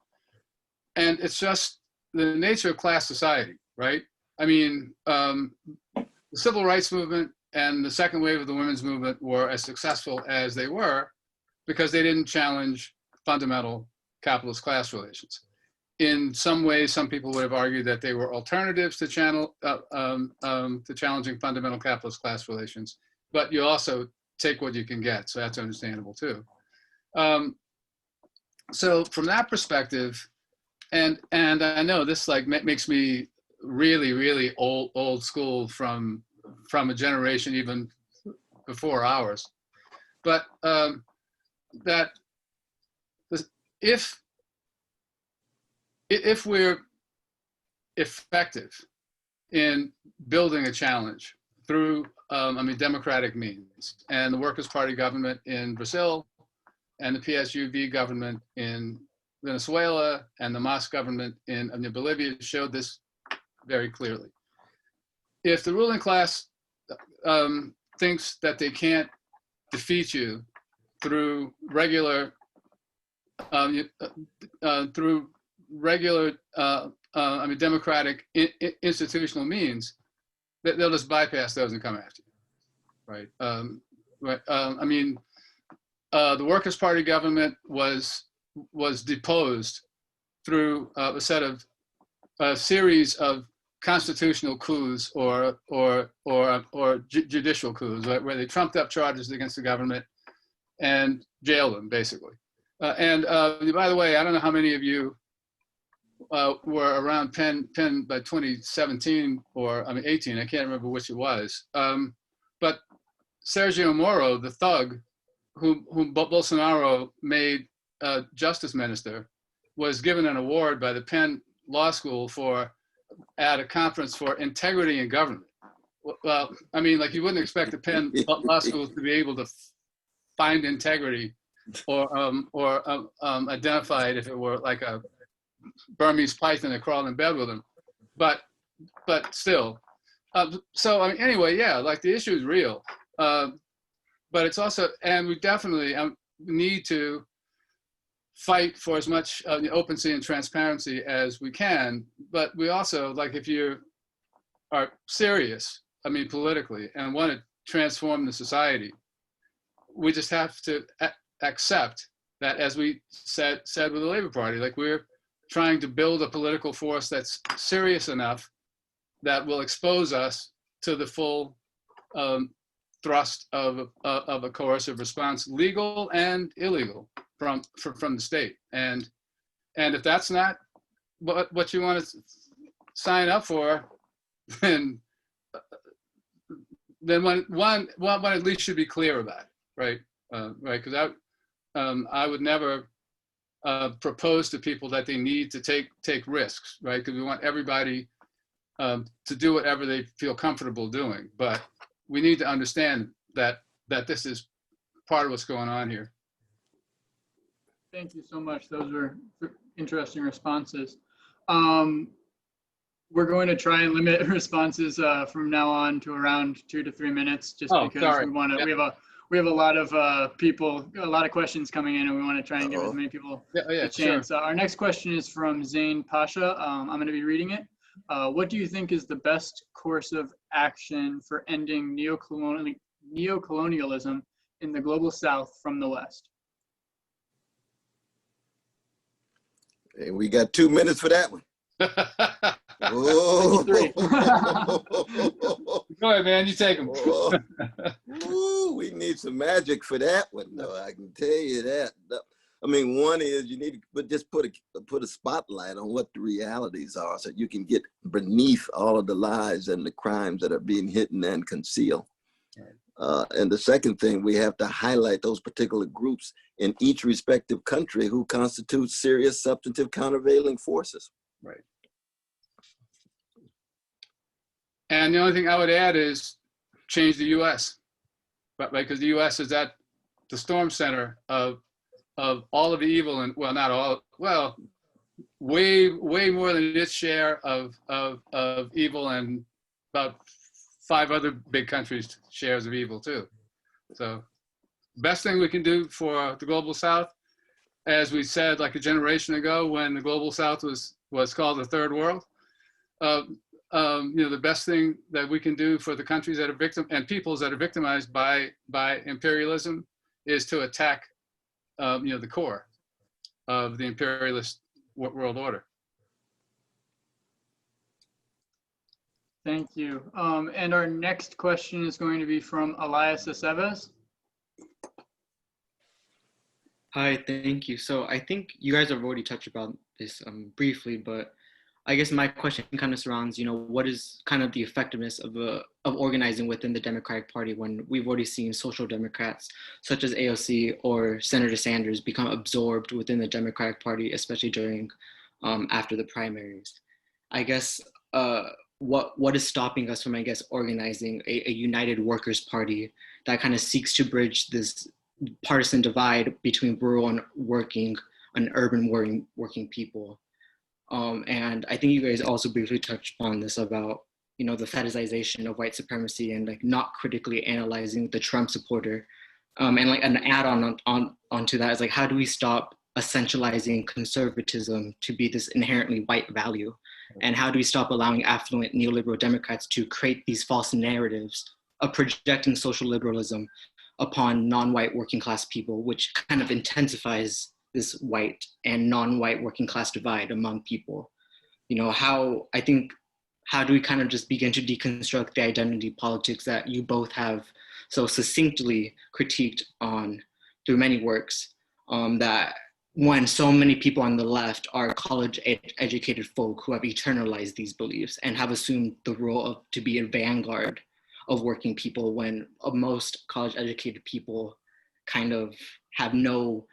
[SPEAKER 2] And it's just the nature of class society, right? I mean, the civil rights movement and the second wave of the women's movement were as successful as they were because they didn't challenge fundamental capitalist class relations. In some ways, some people would have argued that they were alternatives to challenging fundamental capitalist class relations, but you also take what you can get, so that's understandable too. So from that perspective, and I know this like makes me really, really old school from from a generation even before ours. But that if we're effective in building a challenge through, democratic means, and the Workers' Party government in Brazil, and the PSUV government in Venezuela, and the MAS government in Bolivia showed this very clearly. If the ruling class thinks that they can't defeat you through regular democratic institutional means, they'll just bypass those and come after you, right? The Workers' Party government was deposed through a series of constitutional coups or judicial coups, right, where they trumped up charges against the government and jailed them, basically. By the way, I don't know how many of you were around Penn by 2017 or 18. I can't remember which it was. But Sergio Moro, the thug, whom Bolsonaro made justice minister, was given an award by the Penn Law School at a conference for integrity in government. Well, you wouldn't expect the Penn Law School to be able to find integrity or identify it if it were like a Burmese python that crawled in bed with him. But still. Anyway, yeah, like the issue is real. But it's also, and we definitely need to fight for as much openness and transparency as we can. But we also, like, if you are serious, politically, and want to transform the society, we just have to accept that, as we said with the Labor Party, like, we're trying to build a political force that's serious enough that will expose us to the full thrust of a coercive response, legal and illegal, from the state. And if that's not what you want to sign up for, then one at least should be clear about it, right? Right, because I would never propose to people that they need to take risks, right? Because we want everybody to do whatever they feel comfortable doing, but we need to understand that this is part of what's going on here.
[SPEAKER 4] Thank you so much. Those were interesting responses. We're going to try and limit responses from now on to around 2 to 3 minutes, just because we want to. Yep. We have a lot of people, a lot of questions coming in, and we want to try and give as many people a chance. Sure. Our next question is from Zain Pasha. I'm going to be reading it. What do you think is the best course of action for ending neocolonialism in the global South from the West?
[SPEAKER 3] And we got 2 minutes for that one. Oh.
[SPEAKER 2] Go ahead, man. You take them.
[SPEAKER 3] Ooh, we need some magic for that one, though. I can tell you that. One is you need to just put a spotlight on what the realities are, so you can get beneath all of the lies and the crimes that are being hidden and concealed. And the second thing, we have to highlight those particular groups in each respective country who constitute serious substantive countervailing forces.
[SPEAKER 2] Right. And the only thing I would add is change the U.S. But because the U.S. is at the storm center of all of the evil, and well, not all, well, way more than its share of evil, and about 5 other big countries' shares of evil too. So, best thing we can do for the global South, as we said like a generation ago when the global South was called the Third World. The best thing that we can do for the countries that are and peoples that are victimized by imperialism is to attack, the core of the imperialist world order.
[SPEAKER 4] Thank you. And our next question is going to be from Elias Aceves.
[SPEAKER 11] Hi, thank you. So I think you guys have already touched about this briefly, but I guess my question kind of surrounds, what is kind of the effectiveness of organizing within the Democratic Party when we've already seen social democrats such as AOC or Senator Sanders become absorbed within the Democratic Party, especially during after the primaries. I guess what is stopping us from, I guess, organizing a united workers' party that kind of seeks to bridge this partisan divide between rural and urban working people? And I think you guys also briefly touched upon this about, the fetishization of white supremacy and like not critically analyzing the Trump supporter. And like an add-on onto that is like, how do we stop essentializing conservatism to be this inherently white value? And how do we stop allowing affluent neoliberal Democrats to create these false narratives of projecting social liberalism upon non-white working class people, which kind of intensifies this white and non-white working class divide among people? How do we kind of just begin to deconstruct the identity politics that you both have so succinctly critiqued on through many works, that when so many people on the left are college-educated folk who have internalized these beliefs and have assumed the role of to be a vanguard of working people, when most college-educated people kind of have no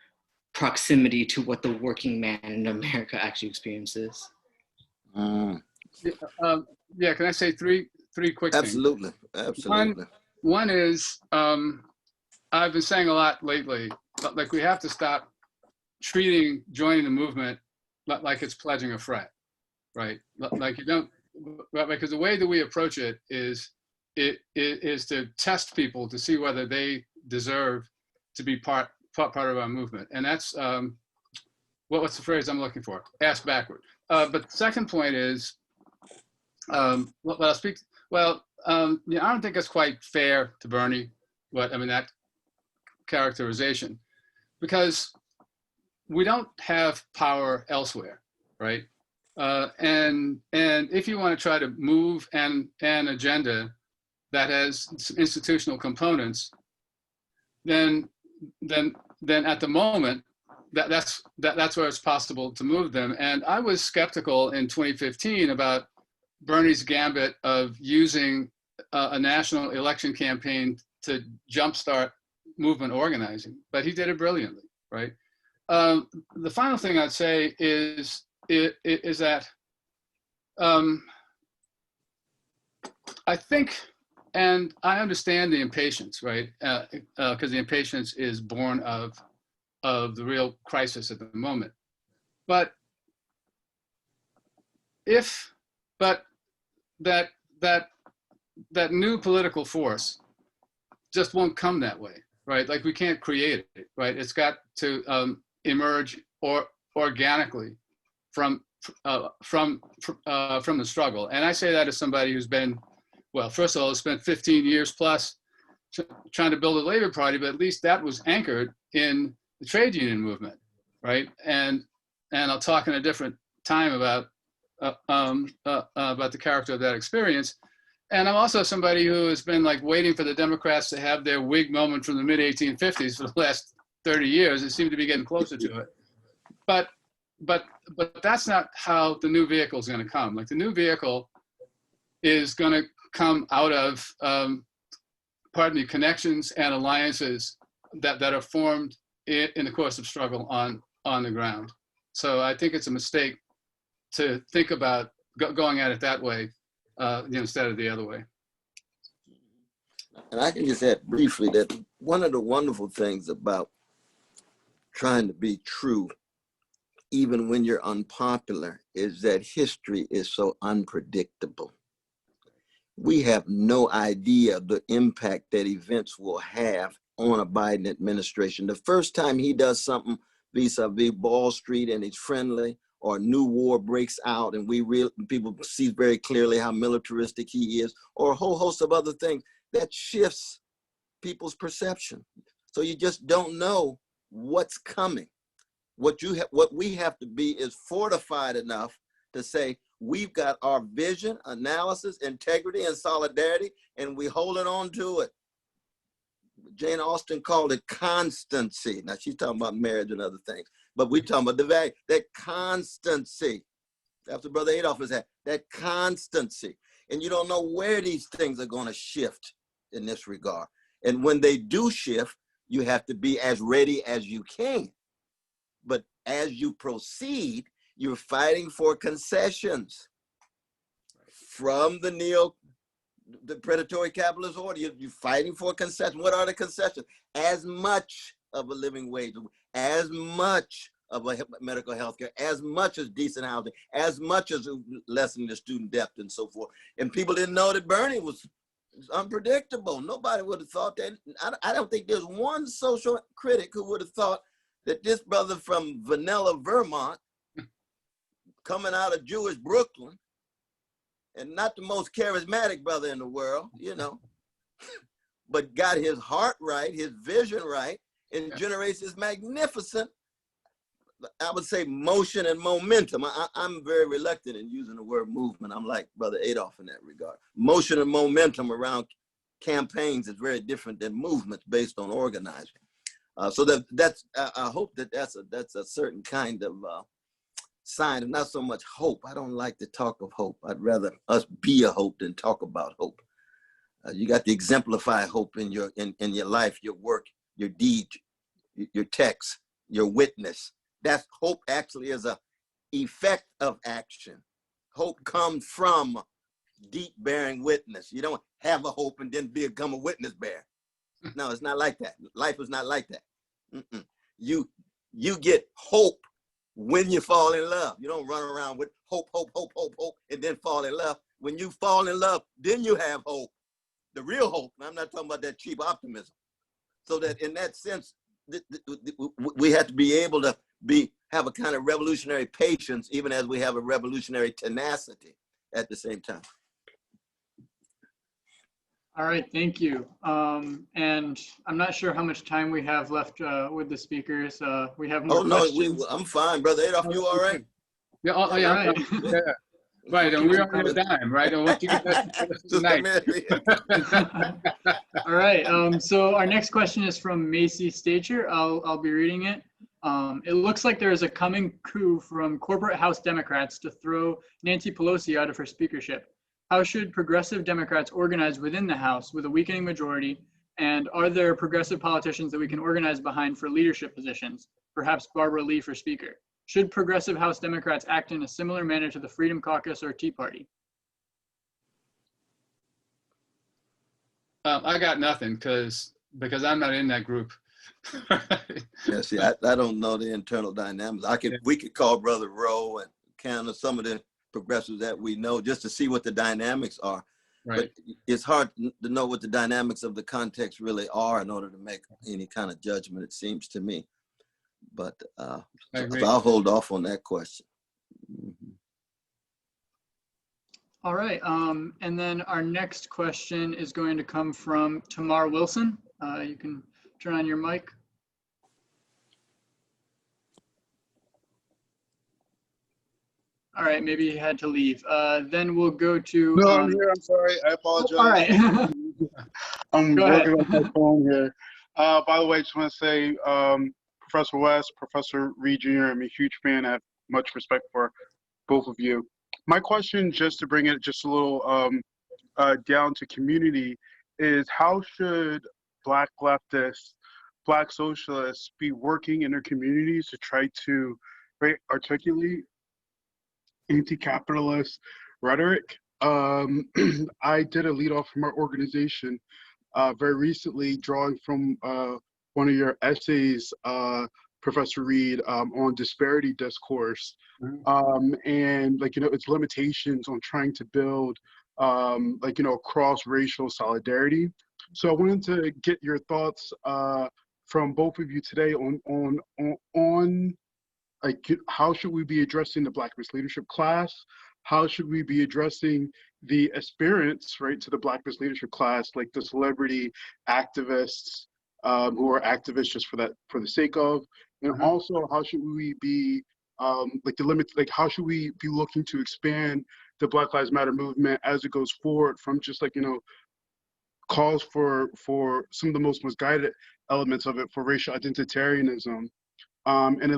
[SPEAKER 11] proximity to what the working man in America actually experiences?
[SPEAKER 2] Yeah, can I say three quick things?
[SPEAKER 3] Absolutely.
[SPEAKER 2] One is, I've been saying a lot lately, but like we have to stop treating joining the movement like it's pledging a frat, right? Like you don't, because the way that we approach it is to test people to see whether they deserve to be part of our movement. And that's, what's the phrase I'm looking for? Ask backward. But the second point is, I don't think it's quite fair to Bernie, that characterization, because we don't have power elsewhere, right? And if you want to try to move an agenda that has institutional components, then at the moment, that's where it's possible to move them. And I was skeptical in 2015 about Bernie's gambit of using a national election campaign to jumpstart movement organizing, but he did it brilliantly, right? The final thing I'd say is that I think, and I understand the impatience, right? Because the impatience is born of the real crisis at the moment. But that new political force just won't come that way, right? Like we can't create it, right? It's got to emerge organically from the struggle. And I say that as somebody who's been, well, first of all, spent 15 years plus trying to build a labor party, but at least that was anchored in the trade union movement, right? And I'll talk in a different time about the character of that experience. And I'm also somebody who has been like waiting for the Democrats to have their Whig moment from the mid 1850s for the last 30 years. It seemed to be getting closer to it. But that's not how the new vehicle is going to come. Like the new vehicle is going to come out of, connections and alliances that are formed in the course of struggle on the ground. So I think it's a mistake to think about going at it that way instead of the other way.
[SPEAKER 3] And I can just add briefly that one of the wonderful things about trying to be true, even when you're unpopular, is that history is so unpredictable. We have no idea the impact that events will have on a Biden administration. The first time he does something vis-a-vis Wall Street and he's friendly, or a new war breaks out and people see very clearly how militaristic he is, or a whole host of other things, that shifts people's perception. So you just don't know what's coming. What we have to be is fortified enough to say, we've got our vision, analysis, integrity, and solidarity, and we holding on to it. Jane Austen called it constancy. Now she's talking about marriage and other things, but we're talking about the value, that constancy. That's what Brother Adolph is at, that constancy. And you don't know where these things are going to shift in this regard. And when they do shift, you have to be as ready as you can. But as you proceed, you're fighting for concessions from the predatory capitalist order. You're fighting for concessions. What are the concessions? As much of a living wage, as much of a medical health care, as much as decent housing, as much as lessening the student debt and so forth. And people didn't know that Bernie was unpredictable. Nobody would have thought that. I don't think there's one social critic who would have thought that this brother from Vanilla, Vermont, coming out of Jewish Brooklyn, and not the most charismatic brother in the world, you know, but got his heart right, his vision right, and generates this magnificent, I would say, motion and momentum. I'm very reluctant in using the word movement. I'm like Brother Adolph in that regard. Motion and momentum around campaigns is very different than movements based on organizing. So that's I hope that's a certain kind of sign of not so much hope. I don't like to talk of hope. I'd rather us be a hope than talk about hope. You got to exemplify hope in your life, your work, your deed, your text, your witness. That's hope. Actually is a effect of action. Hope comes from deep bearing witness. You don't have a hope and then become a witness bearer. No, it's not like that. Life is not like that. You get hope when you fall in love. You don't run around with hope, and then fall in love. When you fall in love, then you have hope. The real hope. And I'm not talking about that cheap optimism. So that in that sense, we have to be able to have a kind of revolutionary patience, even as we have a revolutionary tenacity at the same time.
[SPEAKER 4] All right, thank you. And I'm not sure how much time we have left with the speakers. We have more questions.
[SPEAKER 3] I'm fine, Brother Adolph. You all right?
[SPEAKER 2] Yeah, yeah,
[SPEAKER 4] right.
[SPEAKER 2] Yeah. Right, and we're on a dime, right? And what you tonight.
[SPEAKER 4] All right, so our next question is from Macy Stager. I'll be reading it. It looks like there is a coming coup from corporate House Democrats to throw Nancy Pelosi out of her speakership. How should progressive Democrats organize within the House with a weakening majority? And are there progressive politicians that we can organize behind for leadership positions? Perhaps Barbara Lee for Speaker. Should progressive House Democrats act in a similar manner to the Freedom Caucus or Tea Party?
[SPEAKER 2] I got nothing because I'm not in that group.
[SPEAKER 3] Yeah, see, I don't know the internal dynamics. We could call Brother Rowe and Canada, some of the progressives that we know, just to see what the dynamics are. Right. But it's hard to know what the dynamics of the context really are in order to make any kind of judgment, it seems to me. But so I'll hold off on that question. Mm-hmm.
[SPEAKER 4] All right, and then our next question is going to come from Tamar Wilson. You can turn on your mic. All right, maybe he had to leave. Then we'll go to.
[SPEAKER 12] No, I'm here. I'm sorry. I apologize.
[SPEAKER 4] All right.
[SPEAKER 12] I'm working on my phone here. By the way, I just want to say, Professor West, Professor Reed Jr., I'm a huge fan. I have much respect for both of you. My question, just to bring it just a little down to community, is how should Black leftists, Black socialists be working in their communities to try to articulate anti-capitalist rhetoric? I did a lead off from our organization very recently, drawing from one of your essays, Professor Reed, on disparity discourse, and its limitations on trying to build cross-racial solidarity. So I wanted to get your thoughts from both of you today on how should we be addressing the Black Race Leadership class? How should we be addressing the aspirants, to the Black Race Leadership class, like the celebrity activists who are activists just for the sake of? And also, how should we be how should we be looking to expand the Black Lives Matter movement as it goes forward from just calls for some of the most misguided elements of it for racial identitarianism, and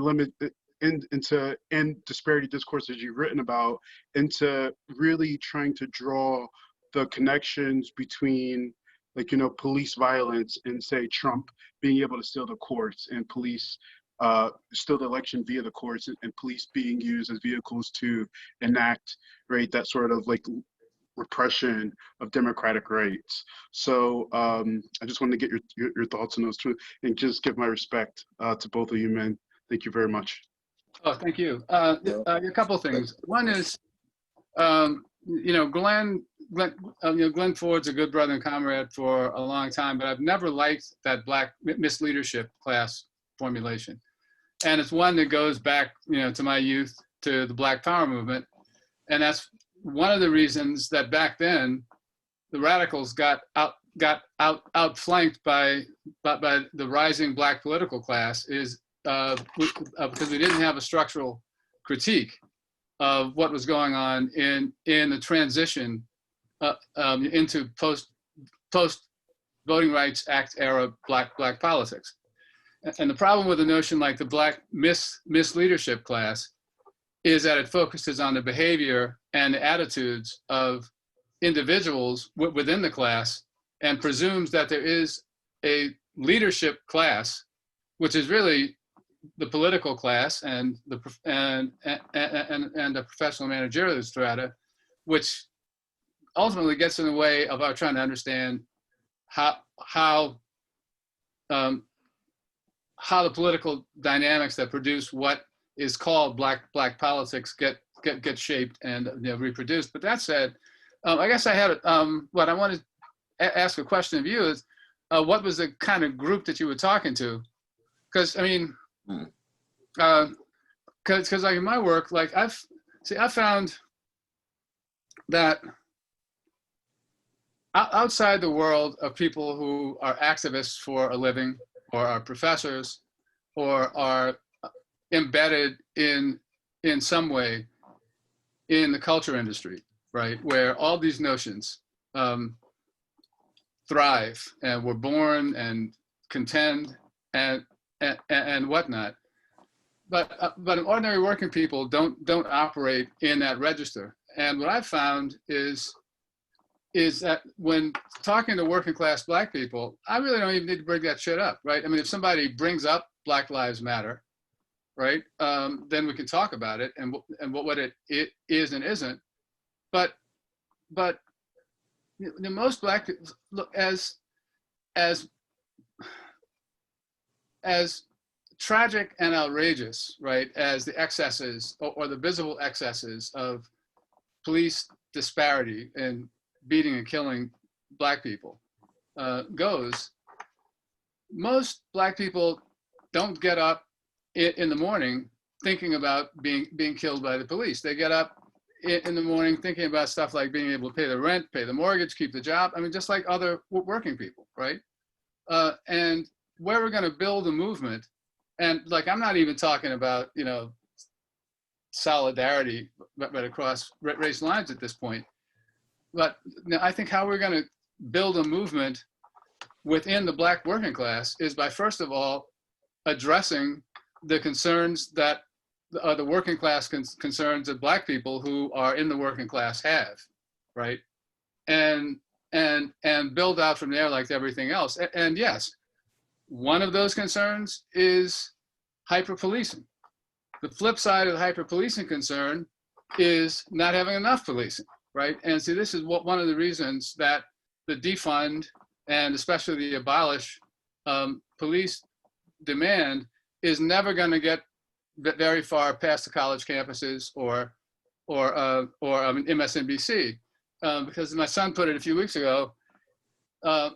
[SPEAKER 12] into end disparity discourse as you've written about, into really trying to draw the connections between, like, you know, police violence and, say, Trump being able to steal the courts, and police steal the election via the courts, and police being used as vehicles to enact, right, that sort of like repression of democratic rights. So I just wanted to get your thoughts on those two, and just give my respect to both of you men. Thank you very much.
[SPEAKER 2] Oh, thank you. A couple of things. One is, you know, Glenn Ford's a good brother and comrade for a long time, but I've never liked that black misleadership class formulation. And it's one that goes back, you know, to my youth, to the Black Power movement. And that's one of the reasons that back then the radicals got outflanked by the rising black political class, is because we didn't have a structural critique of what was going on in the transition into post Voting Rights Act era black politics. And the problem with the notion like the black misleadership class is that it focuses on the behavior and the attitudes of individuals within the class, and presumes that there is a leadership class, which is really the political class and the professional managerial strata, which ultimately gets in the way of our trying to understand how the political dynamics that produce what is called black politics get shaped and, you know, reproduced. But that said, I guess I had what I wanted to ask a question of you is, what was the kind of group that you were talking to? Because I mean, because like in my work, like I found that outside the world of people who are activists for a living, or are professors, or are embedded in some way in the culture industry, right, where all these notions thrive and were born and contend and whatnot, but ordinary working people don't operate in that register. And what I've found is that when talking to working class black people, I really don't even need to bring that shit up, right? I mean, if somebody brings up Black Lives Matter, right, then we can talk about it and what it is and isn't. But the most black people, look, as tragic and outrageous, right, as the excesses or the visible excesses of police disparity and beating and killing black people goes, most black people don't get up in the morning thinking about being killed by the police. They get up in the morning thinking about stuff like being able to pay the rent, pay the mortgage, keep the job. I mean, just like other working people, right? And where we're going to build a movement, and like, I'm not even talking about, you know, solidarity right across race lines at this point. But I think how we're going to build a movement within the black working class is by, first of all, addressing the concerns that the working class concerns that black people who are in the working class have, right? And build out from there like everything else. And yes, one of those concerns is hyper-policing. The flip side of the hyper-policing concern is not having enough policing, right? And see, this is one of the reasons that the defund and especially the abolish police demand is never going to get very far past the college campuses or MSNBC, because my son put it a few weeks ago. I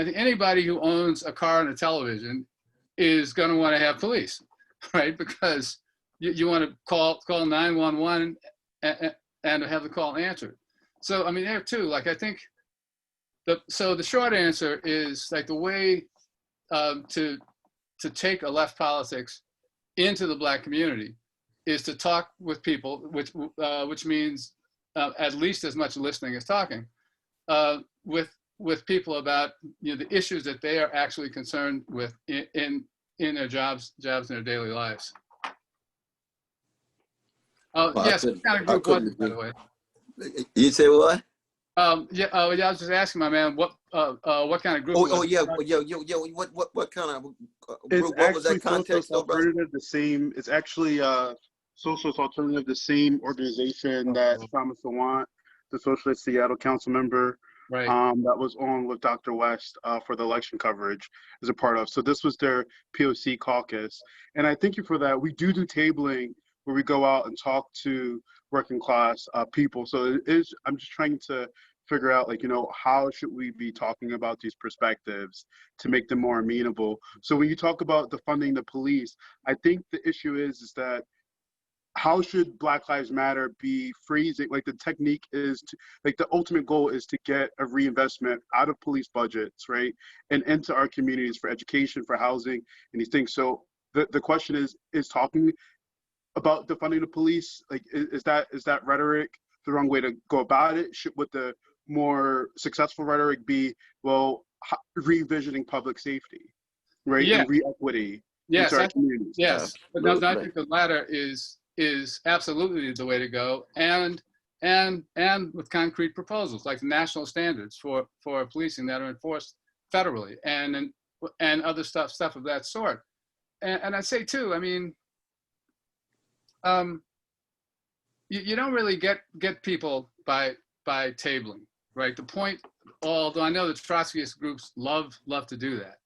[SPEAKER 2] think anybody who owns a car and a television is going to want to have police, right? Because you want to call 911 and have the call answered. So I mean, there too, like I think so the short answer is like the way to take a left politics into the black community is to talk with people, which means at least as much listening as talking, with people about, you know, the issues that they are actually concerned with in in their jobs in their daily lives. Oh,
[SPEAKER 3] Well,
[SPEAKER 2] yes, what kind of group was it, by the way?
[SPEAKER 3] You say what?
[SPEAKER 2] Yeah, I was just asking my man what kind of group.
[SPEAKER 3] Oh, yeah, what kind of group? What was that context, though, brother?
[SPEAKER 12] Alternative, the same. It's actually Socialist Alternative, the same organization that Thomas DeWant, the Socialist Seattle council member,
[SPEAKER 2] right,
[SPEAKER 12] that was on with Dr. West for the election coverage, is a part of. So this was their POC caucus, and I thank you for that. We do tabling where we go out and talk to working class people. So it is. I'm just trying to figure out, like, how should we be talking about these perspectives to make them more amenable. So when you talk about defunding the police, I think the issue is that how should Black Lives Matter be freezing? Like, the technique is to, like, the ultimate goal is to get a reinvestment out of police budgets, right, and into our communities for education, for housing, and these things. So the question is talking about defunding the police, like, is that rhetoric the wrong way to go about it? Would the more successful rhetoric be, well, revisiting public safety, right,
[SPEAKER 2] yeah,
[SPEAKER 12] and re-equity
[SPEAKER 2] yes,
[SPEAKER 12] into our communities?
[SPEAKER 2] Yes, but no, I think the latter is absolutely the way to go, and with concrete proposals like the national standards for policing that are enforced federally, and other stuff of that sort. And I'd say too, I mean, you don't really get people by tabling, right? The point, although I know the Trotskyist groups love to do that,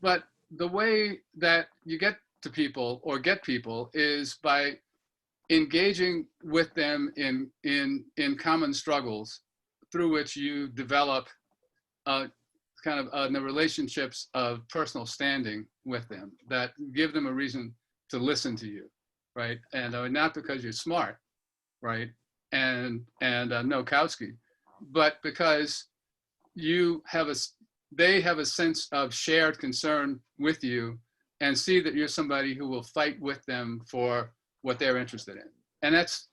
[SPEAKER 2] but the way that you get to people or get people is by engaging with them in common struggles through which you develop kind of the relationships of personal standing with them that give them a reason to listen to you, right? And not because you're smart, right? And no Kautsky, but because they have a sense of shared concern with you and see that you're somebody who will fight with them for what they're interested in. And that's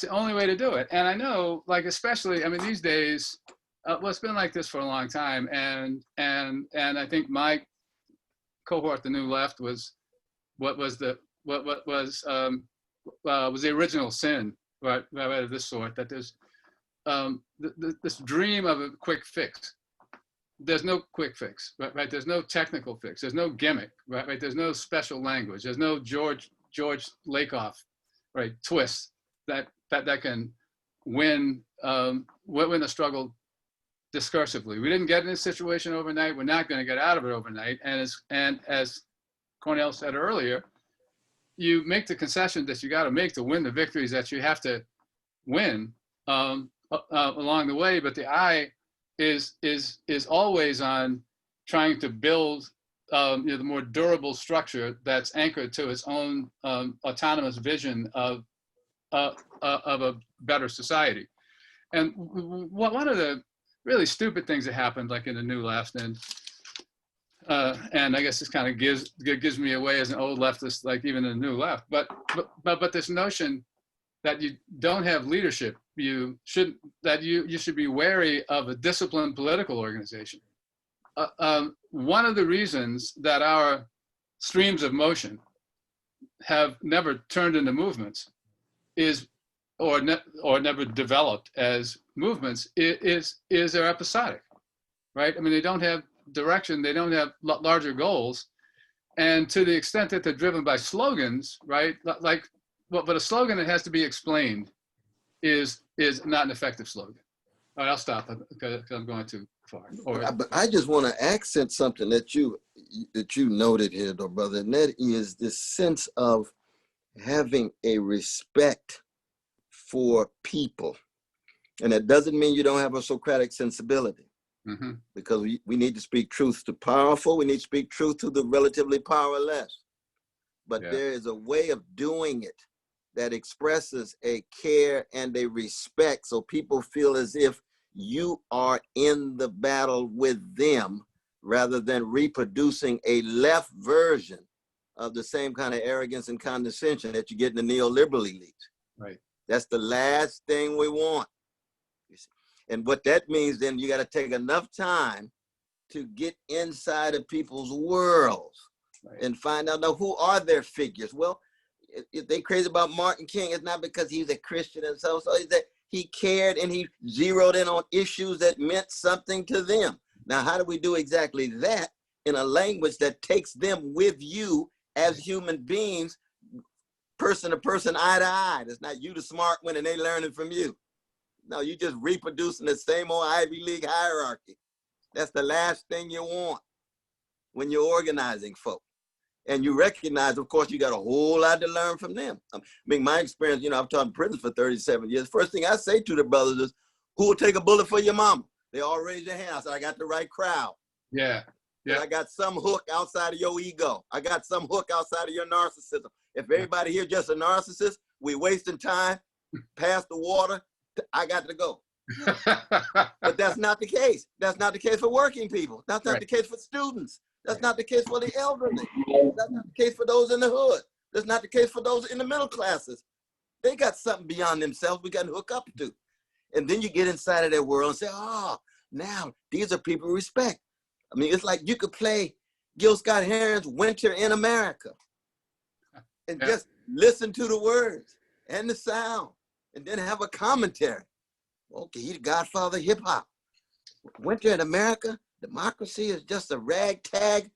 [SPEAKER 2] the only way to do it. And I know, like, especially, I mean, these days, well, it's been like this for a long time. And I think my cohort, the New Left, was the original sin, right, of this sort, that there's this dream of a quick fix. There's no quick fix, right? There's no technical fix. There's no gimmick, right? There's no special language. There's no George Lakoff, right, twist that can win a struggle discursively. We didn't get in this situation overnight. We're not going to get out of it overnight. And as Cornel said earlier, you make the concessions that you got to make to win the victories that you have to win along the way. But the eye is always on trying to build the more durable structure that's anchored to its own autonomous vision of a better society. And one of the really stupid things that happened, like in the New Left, and I guess this kind of gives me away as an old leftist, like even in the New Left. But this notion that you don't have leadership, you should be wary of a disciplined political organization. One of the reasons that our streams of motion have never turned into movements or never developed as movements is they're episodic, right? I mean, they don't have direction, they don't have larger goals, and to the extent that they're driven by slogans, right? Like, but a slogan that has to be explained is not an effective slogan. All right, I'll stop because I'm going too far.
[SPEAKER 3] But I just want to accent something that you noted here, though, brother, and that is this sense of having a respect for people. And that doesn't mean you don't have a Socratic sensibility, because we need to speak truth to powerful, we need to speak truth to the relatively powerless. But there is a way of doing it that expresses a care and a respect, so people feel as if you are in the battle with them, rather than reproducing a left version of the same kind of arrogance and condescension that you get in the neoliberal elite.
[SPEAKER 2] Right.
[SPEAKER 3] That's the last thing we want. And what that means, then you got to take enough time to get inside of people's worlds and find out, now, who are their figures? Well, if they crazy about Martin King, it's not because he's a Christian and so it's that he cared and he zeroed in on issues that meant something to them. Now, how do we do exactly that in a language that takes them with you as human beings, person to person, eye to eye? It's not you the smart one and they learning from you. No, you just reproducing the same old Ivy League hierarchy. That's the last thing you want when you're organizing folk. And you recognize, of course, you got a whole lot to learn from them. I mean, my experience, I've taught in prison for 37 years. First thing I say to the brothers is, who will take a bullet for your mama? They all raise their hand. I said, I got the right crowd.
[SPEAKER 2] Yeah. Yeah.
[SPEAKER 3] I got some hook outside of your ego. I got some hook outside of your narcissism. If everybody here just a narcissist, we wasting time, pass the water, I got to go. But that's not the case. That's not the case for working people. That's not the case for students. That's not the case for the elderly. That's not the case for those in the hood. That's not the case for those in the middle classes. They got something beyond themselves we got to hook up to. And then you get inside of their world and say, oh, now these are people we respect. I mean, it's like you could play Gil Scott-Heron's Winter in America and just listen to the words and the sound and then have a commentary. Okay, he's the godfather of hip hop. Winter in America, democracy is just a ragtag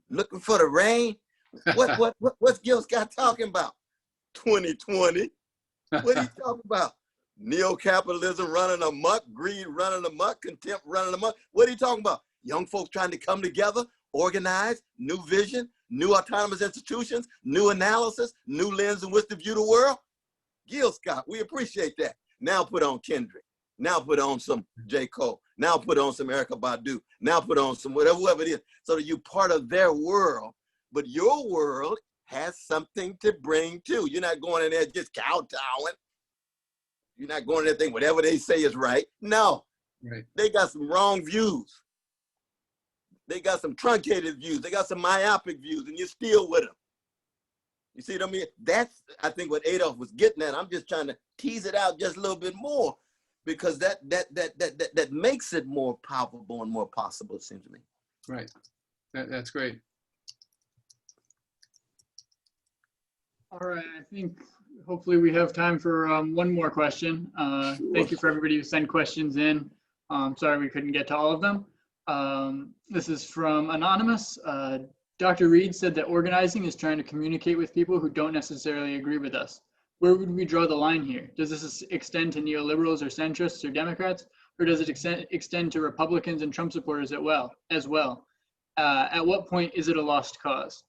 [SPEAKER 3] looking for the rain. What's Gil Scott talking about? 2020. What are you talking about? Neo-capitalism running amok, greed running amok, contempt running amok. What are you talking about? Young folks trying to come together, organize, new vision, new autonomous institutions, new analysis, new lens in which to view the world. Gil Scott, we appreciate that. Now put on Kendrick. Now put on some J. Cole. Now put on some Erykah Badu. Now put on some whoever it is, so that you're part of their world. But your world has something to bring too. You're not going in there just kowtowing. You're not going in there thinking whatever they say is right. No, they got some wrong views. They got some truncated views. They got some myopic views, and you're still with them. You see what I mean? That's, I think, what Adolph was getting at. I'm just trying to tease it out just a little bit more, because that makes it more palpable and more possible, it seems to me.
[SPEAKER 2] Right. That's great.
[SPEAKER 4] All right, I think hopefully we have time for one more question. Thank you for everybody who sent questions in. Sorry we couldn't get to all of them. This is from Anonymous. Dr. Reed said that organizing is trying to communicate with people who don't necessarily agree with us. Where would we draw the line here? Does this extend to neoliberals or centrists or Democrats, or does it extend to Republicans and Trump supporters as well? At what point is it a lost cause?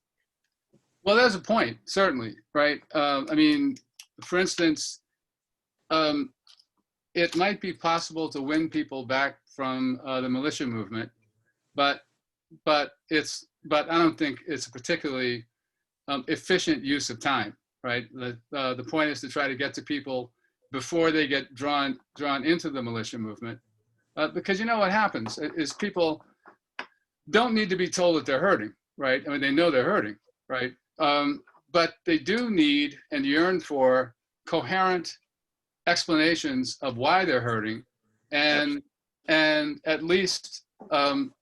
[SPEAKER 2] Well, there's a point, certainly, right? I mean, for instance, it might be possible to win people back from the militia movement, but I don't think it's a particularly efficient use of time, right? The point is to try to get to people before they get drawn into the militia movement, because you know what happens is people don't need to be told that they're hurting, right? I mean, they know they're hurting, right? But they do need and yearn for coherent explanations of why they're hurting, and at least an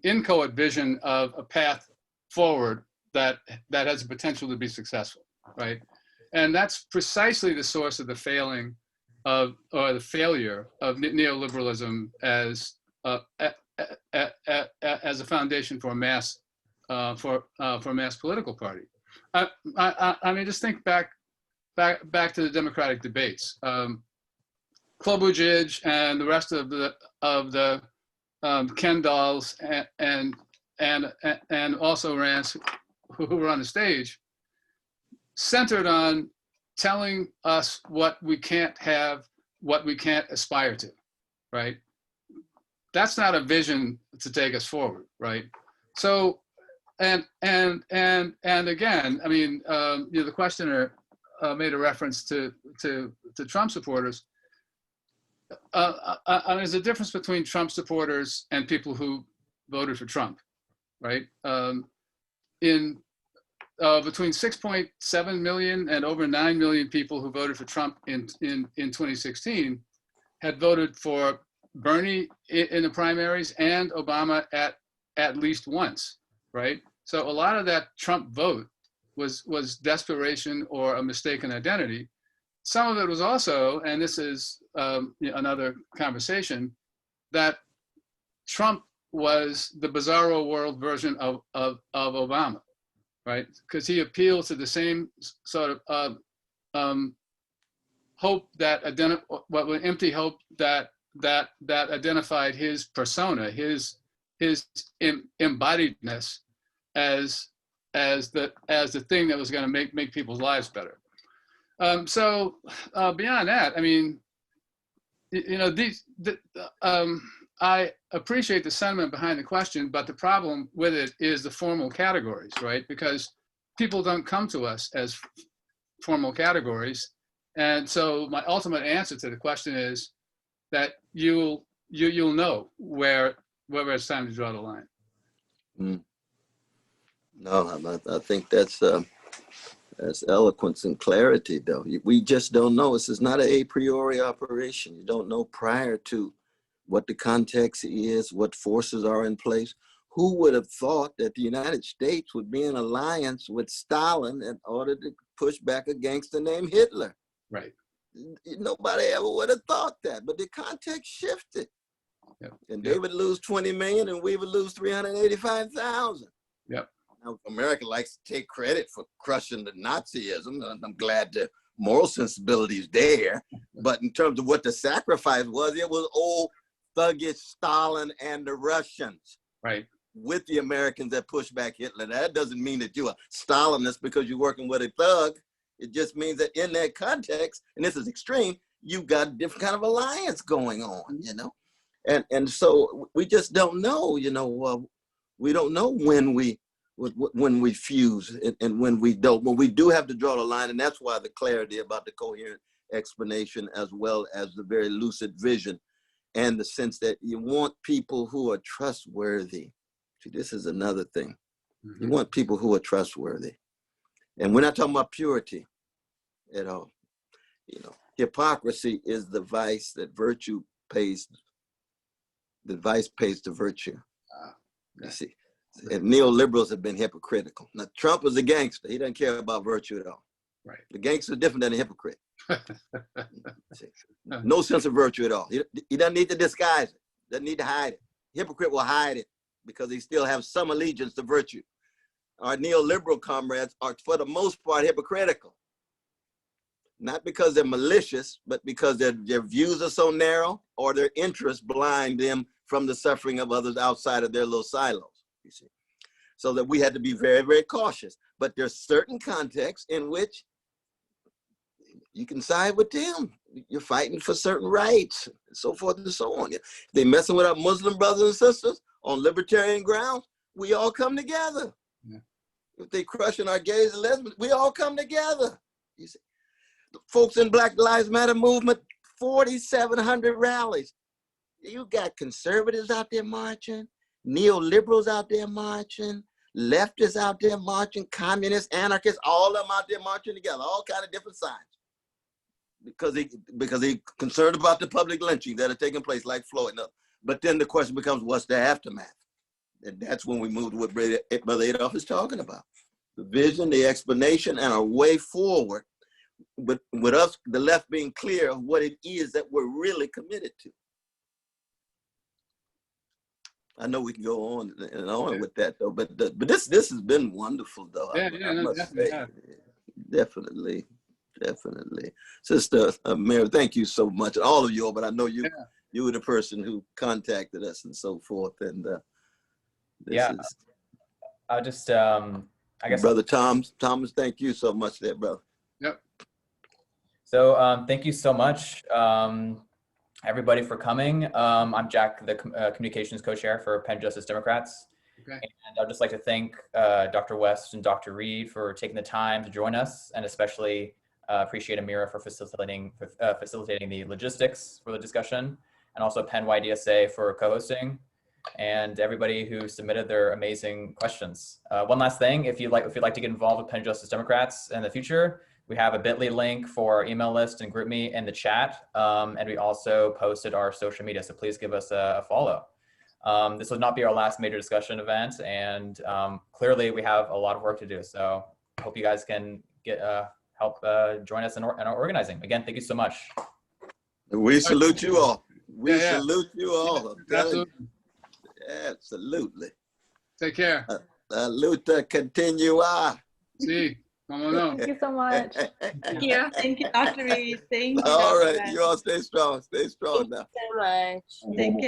[SPEAKER 2] inchoate vision of a path forward that has the potential to be successful, right? And that's precisely the source of the failure of neoliberalism as a foundation for a mass political party. I mean, just think back to the Democratic debates. Klobuchar and the rest of the Ken Dolls and also Rance, who were on the stage, centered on telling us what we can't have, what we can't aspire to, right? That's not a vision to take us forward, right? So, and again, I mean, the questioner made a reference to Trump supporters. There's a difference between Trump supporters and people who voted for Trump, right? Between 6.7 million and over 9 million people who voted for Trump in 2016 had voted for Bernie in the primaries and Obama at least once, right? So a lot of that Trump vote was desperation or a mistaken identity. Some of it was also, and this is another conversation, that Trump was the bizarro world version of Obama, right? Because he appealed to the same sort of hope that empty hope that identified his persona, his embodiedness as the thing that was going to make people's lives better. So beyond that, I mean, I appreciate the sentiment behind the question, but the problem with it is the formal categories, right? Because people don't come to us as formal categories. And so my ultimate answer to the question is that you'll know where it's time to draw the line.
[SPEAKER 3] No, I think that's eloquence and clarity, though. We just don't know. This is not an a priori operation. You don't know prior to what the context is, what forces are in place. Who would have thought that the United States would be in alliance with Stalin in order to push back a gangster named Hitler?
[SPEAKER 2] Right.
[SPEAKER 3] Nobody ever would have thought that, but the context shifted.
[SPEAKER 2] Yep.
[SPEAKER 3] And they would lose 20 million and we would lose 385,000.
[SPEAKER 2] Yep.
[SPEAKER 3] Now, America likes to take credit for crushing the Nazism. And I'm glad the moral sensibility is there. But in terms of what the sacrifice was, it was old thuggish Stalin and the Russians.
[SPEAKER 2] Right.
[SPEAKER 3] With the Americans that pushed back Hitler. That doesn't mean that you're a Stalinist because you're working with a thug. It just means that in that context, and this is extreme, you've got a different kind of alliance going on, you know? And so we just don't know, we don't know when we fuse and when we don't. When we do have to draw the line, and that's why the clarity about the coherent explanation as well as the very lucid vision and the sense that you want people who are trustworthy. See, this is another thing. You want people who are trustworthy. And we're not talking about purity at all. Hypocrisy is the vice that virtue pays, the vice pays to virtue. You see, and neoliberals have been hypocritical. Now, Trump is a gangster. He doesn't care about virtue at all.
[SPEAKER 2] Right.
[SPEAKER 3] The gangster is different than a hypocrite. No sense of virtue at all. He doesn't need to disguise it. Doesn't need to hide it. Hypocrite will hide it because he still has some allegiance to virtue. Our neoliberal comrades are, for the most part, hypocritical. Not because they're malicious, but because their views are so narrow or their interests blind them from the suffering of others outside of their little silos, you see. So that we had to be very, very cautious. But there's certain contexts in which you can side with them. You're fighting for certain rights, and so forth and so on. If they're messing with our Muslim brothers and sisters on libertarian grounds, we all come together. Yeah. If they crushing our gays and lesbians, we all come together. You see, the folks in Black Lives Matter movement, 4,700 rallies. You got conservatives out there marching, neoliberals out there marching, leftists out there marching, communists, anarchists, all of them out there marching together, all kind of different sides. Because they concerned about the public lynching that are taking place, like Floyd and others. But then the question becomes, what's the aftermath? And that's when we move to what Brother Adolph is talking about. The vision, the explanation, and our way forward, but with us, the left being clear of what it is that we're really committed to. I know we can go on and on with that, though, but this has been wonderful, though. Definitely. Sister Mary, thank you so much. All of you, but I know you were the person who contacted us and so forth. And
[SPEAKER 13] I'll just, I guess.
[SPEAKER 3] Brother Thomas, thank you so much there, brother.
[SPEAKER 2] Yep.
[SPEAKER 13] So thank you so much, everybody, for coming. I'm Jack, the communications co-chair for Penn Justice Democrats.
[SPEAKER 2] Okay.
[SPEAKER 13] And I'd just like to thank Dr. West and Dr. Reed for taking the time to join us, and especially appreciate Amira for facilitating the logistics for the discussion, and also Penn YDSA for co-hosting, and everybody who submitted their amazing questions. One last thing, if you'd like to get involved with Penn Justice Democrats in the future, We have a bit.ly link for our email list and GroupMe in the chat. And we also posted our social media, so please give us a follow. This will not be our last major discussion event, and clearly we have a lot of work to do. So I hope you guys can help join us in our organizing. Again, thank you so much.
[SPEAKER 3] We salute you all. We
[SPEAKER 2] Yeah.
[SPEAKER 3] salute you all. I'm telling you.
[SPEAKER 2] Absolutely.
[SPEAKER 3] Absolutely.
[SPEAKER 2] Take care.
[SPEAKER 3] Luta continua.
[SPEAKER 2] See. Vámonos.
[SPEAKER 6] Thank you so much.
[SPEAKER 1] Thank you. Thank you, Dr. Reed. Thank you.
[SPEAKER 3] All
[SPEAKER 1] Dr.
[SPEAKER 3] right.
[SPEAKER 1] West.
[SPEAKER 3] You all stay strong. Stay strong now.
[SPEAKER 5] So much.
[SPEAKER 1] Take care.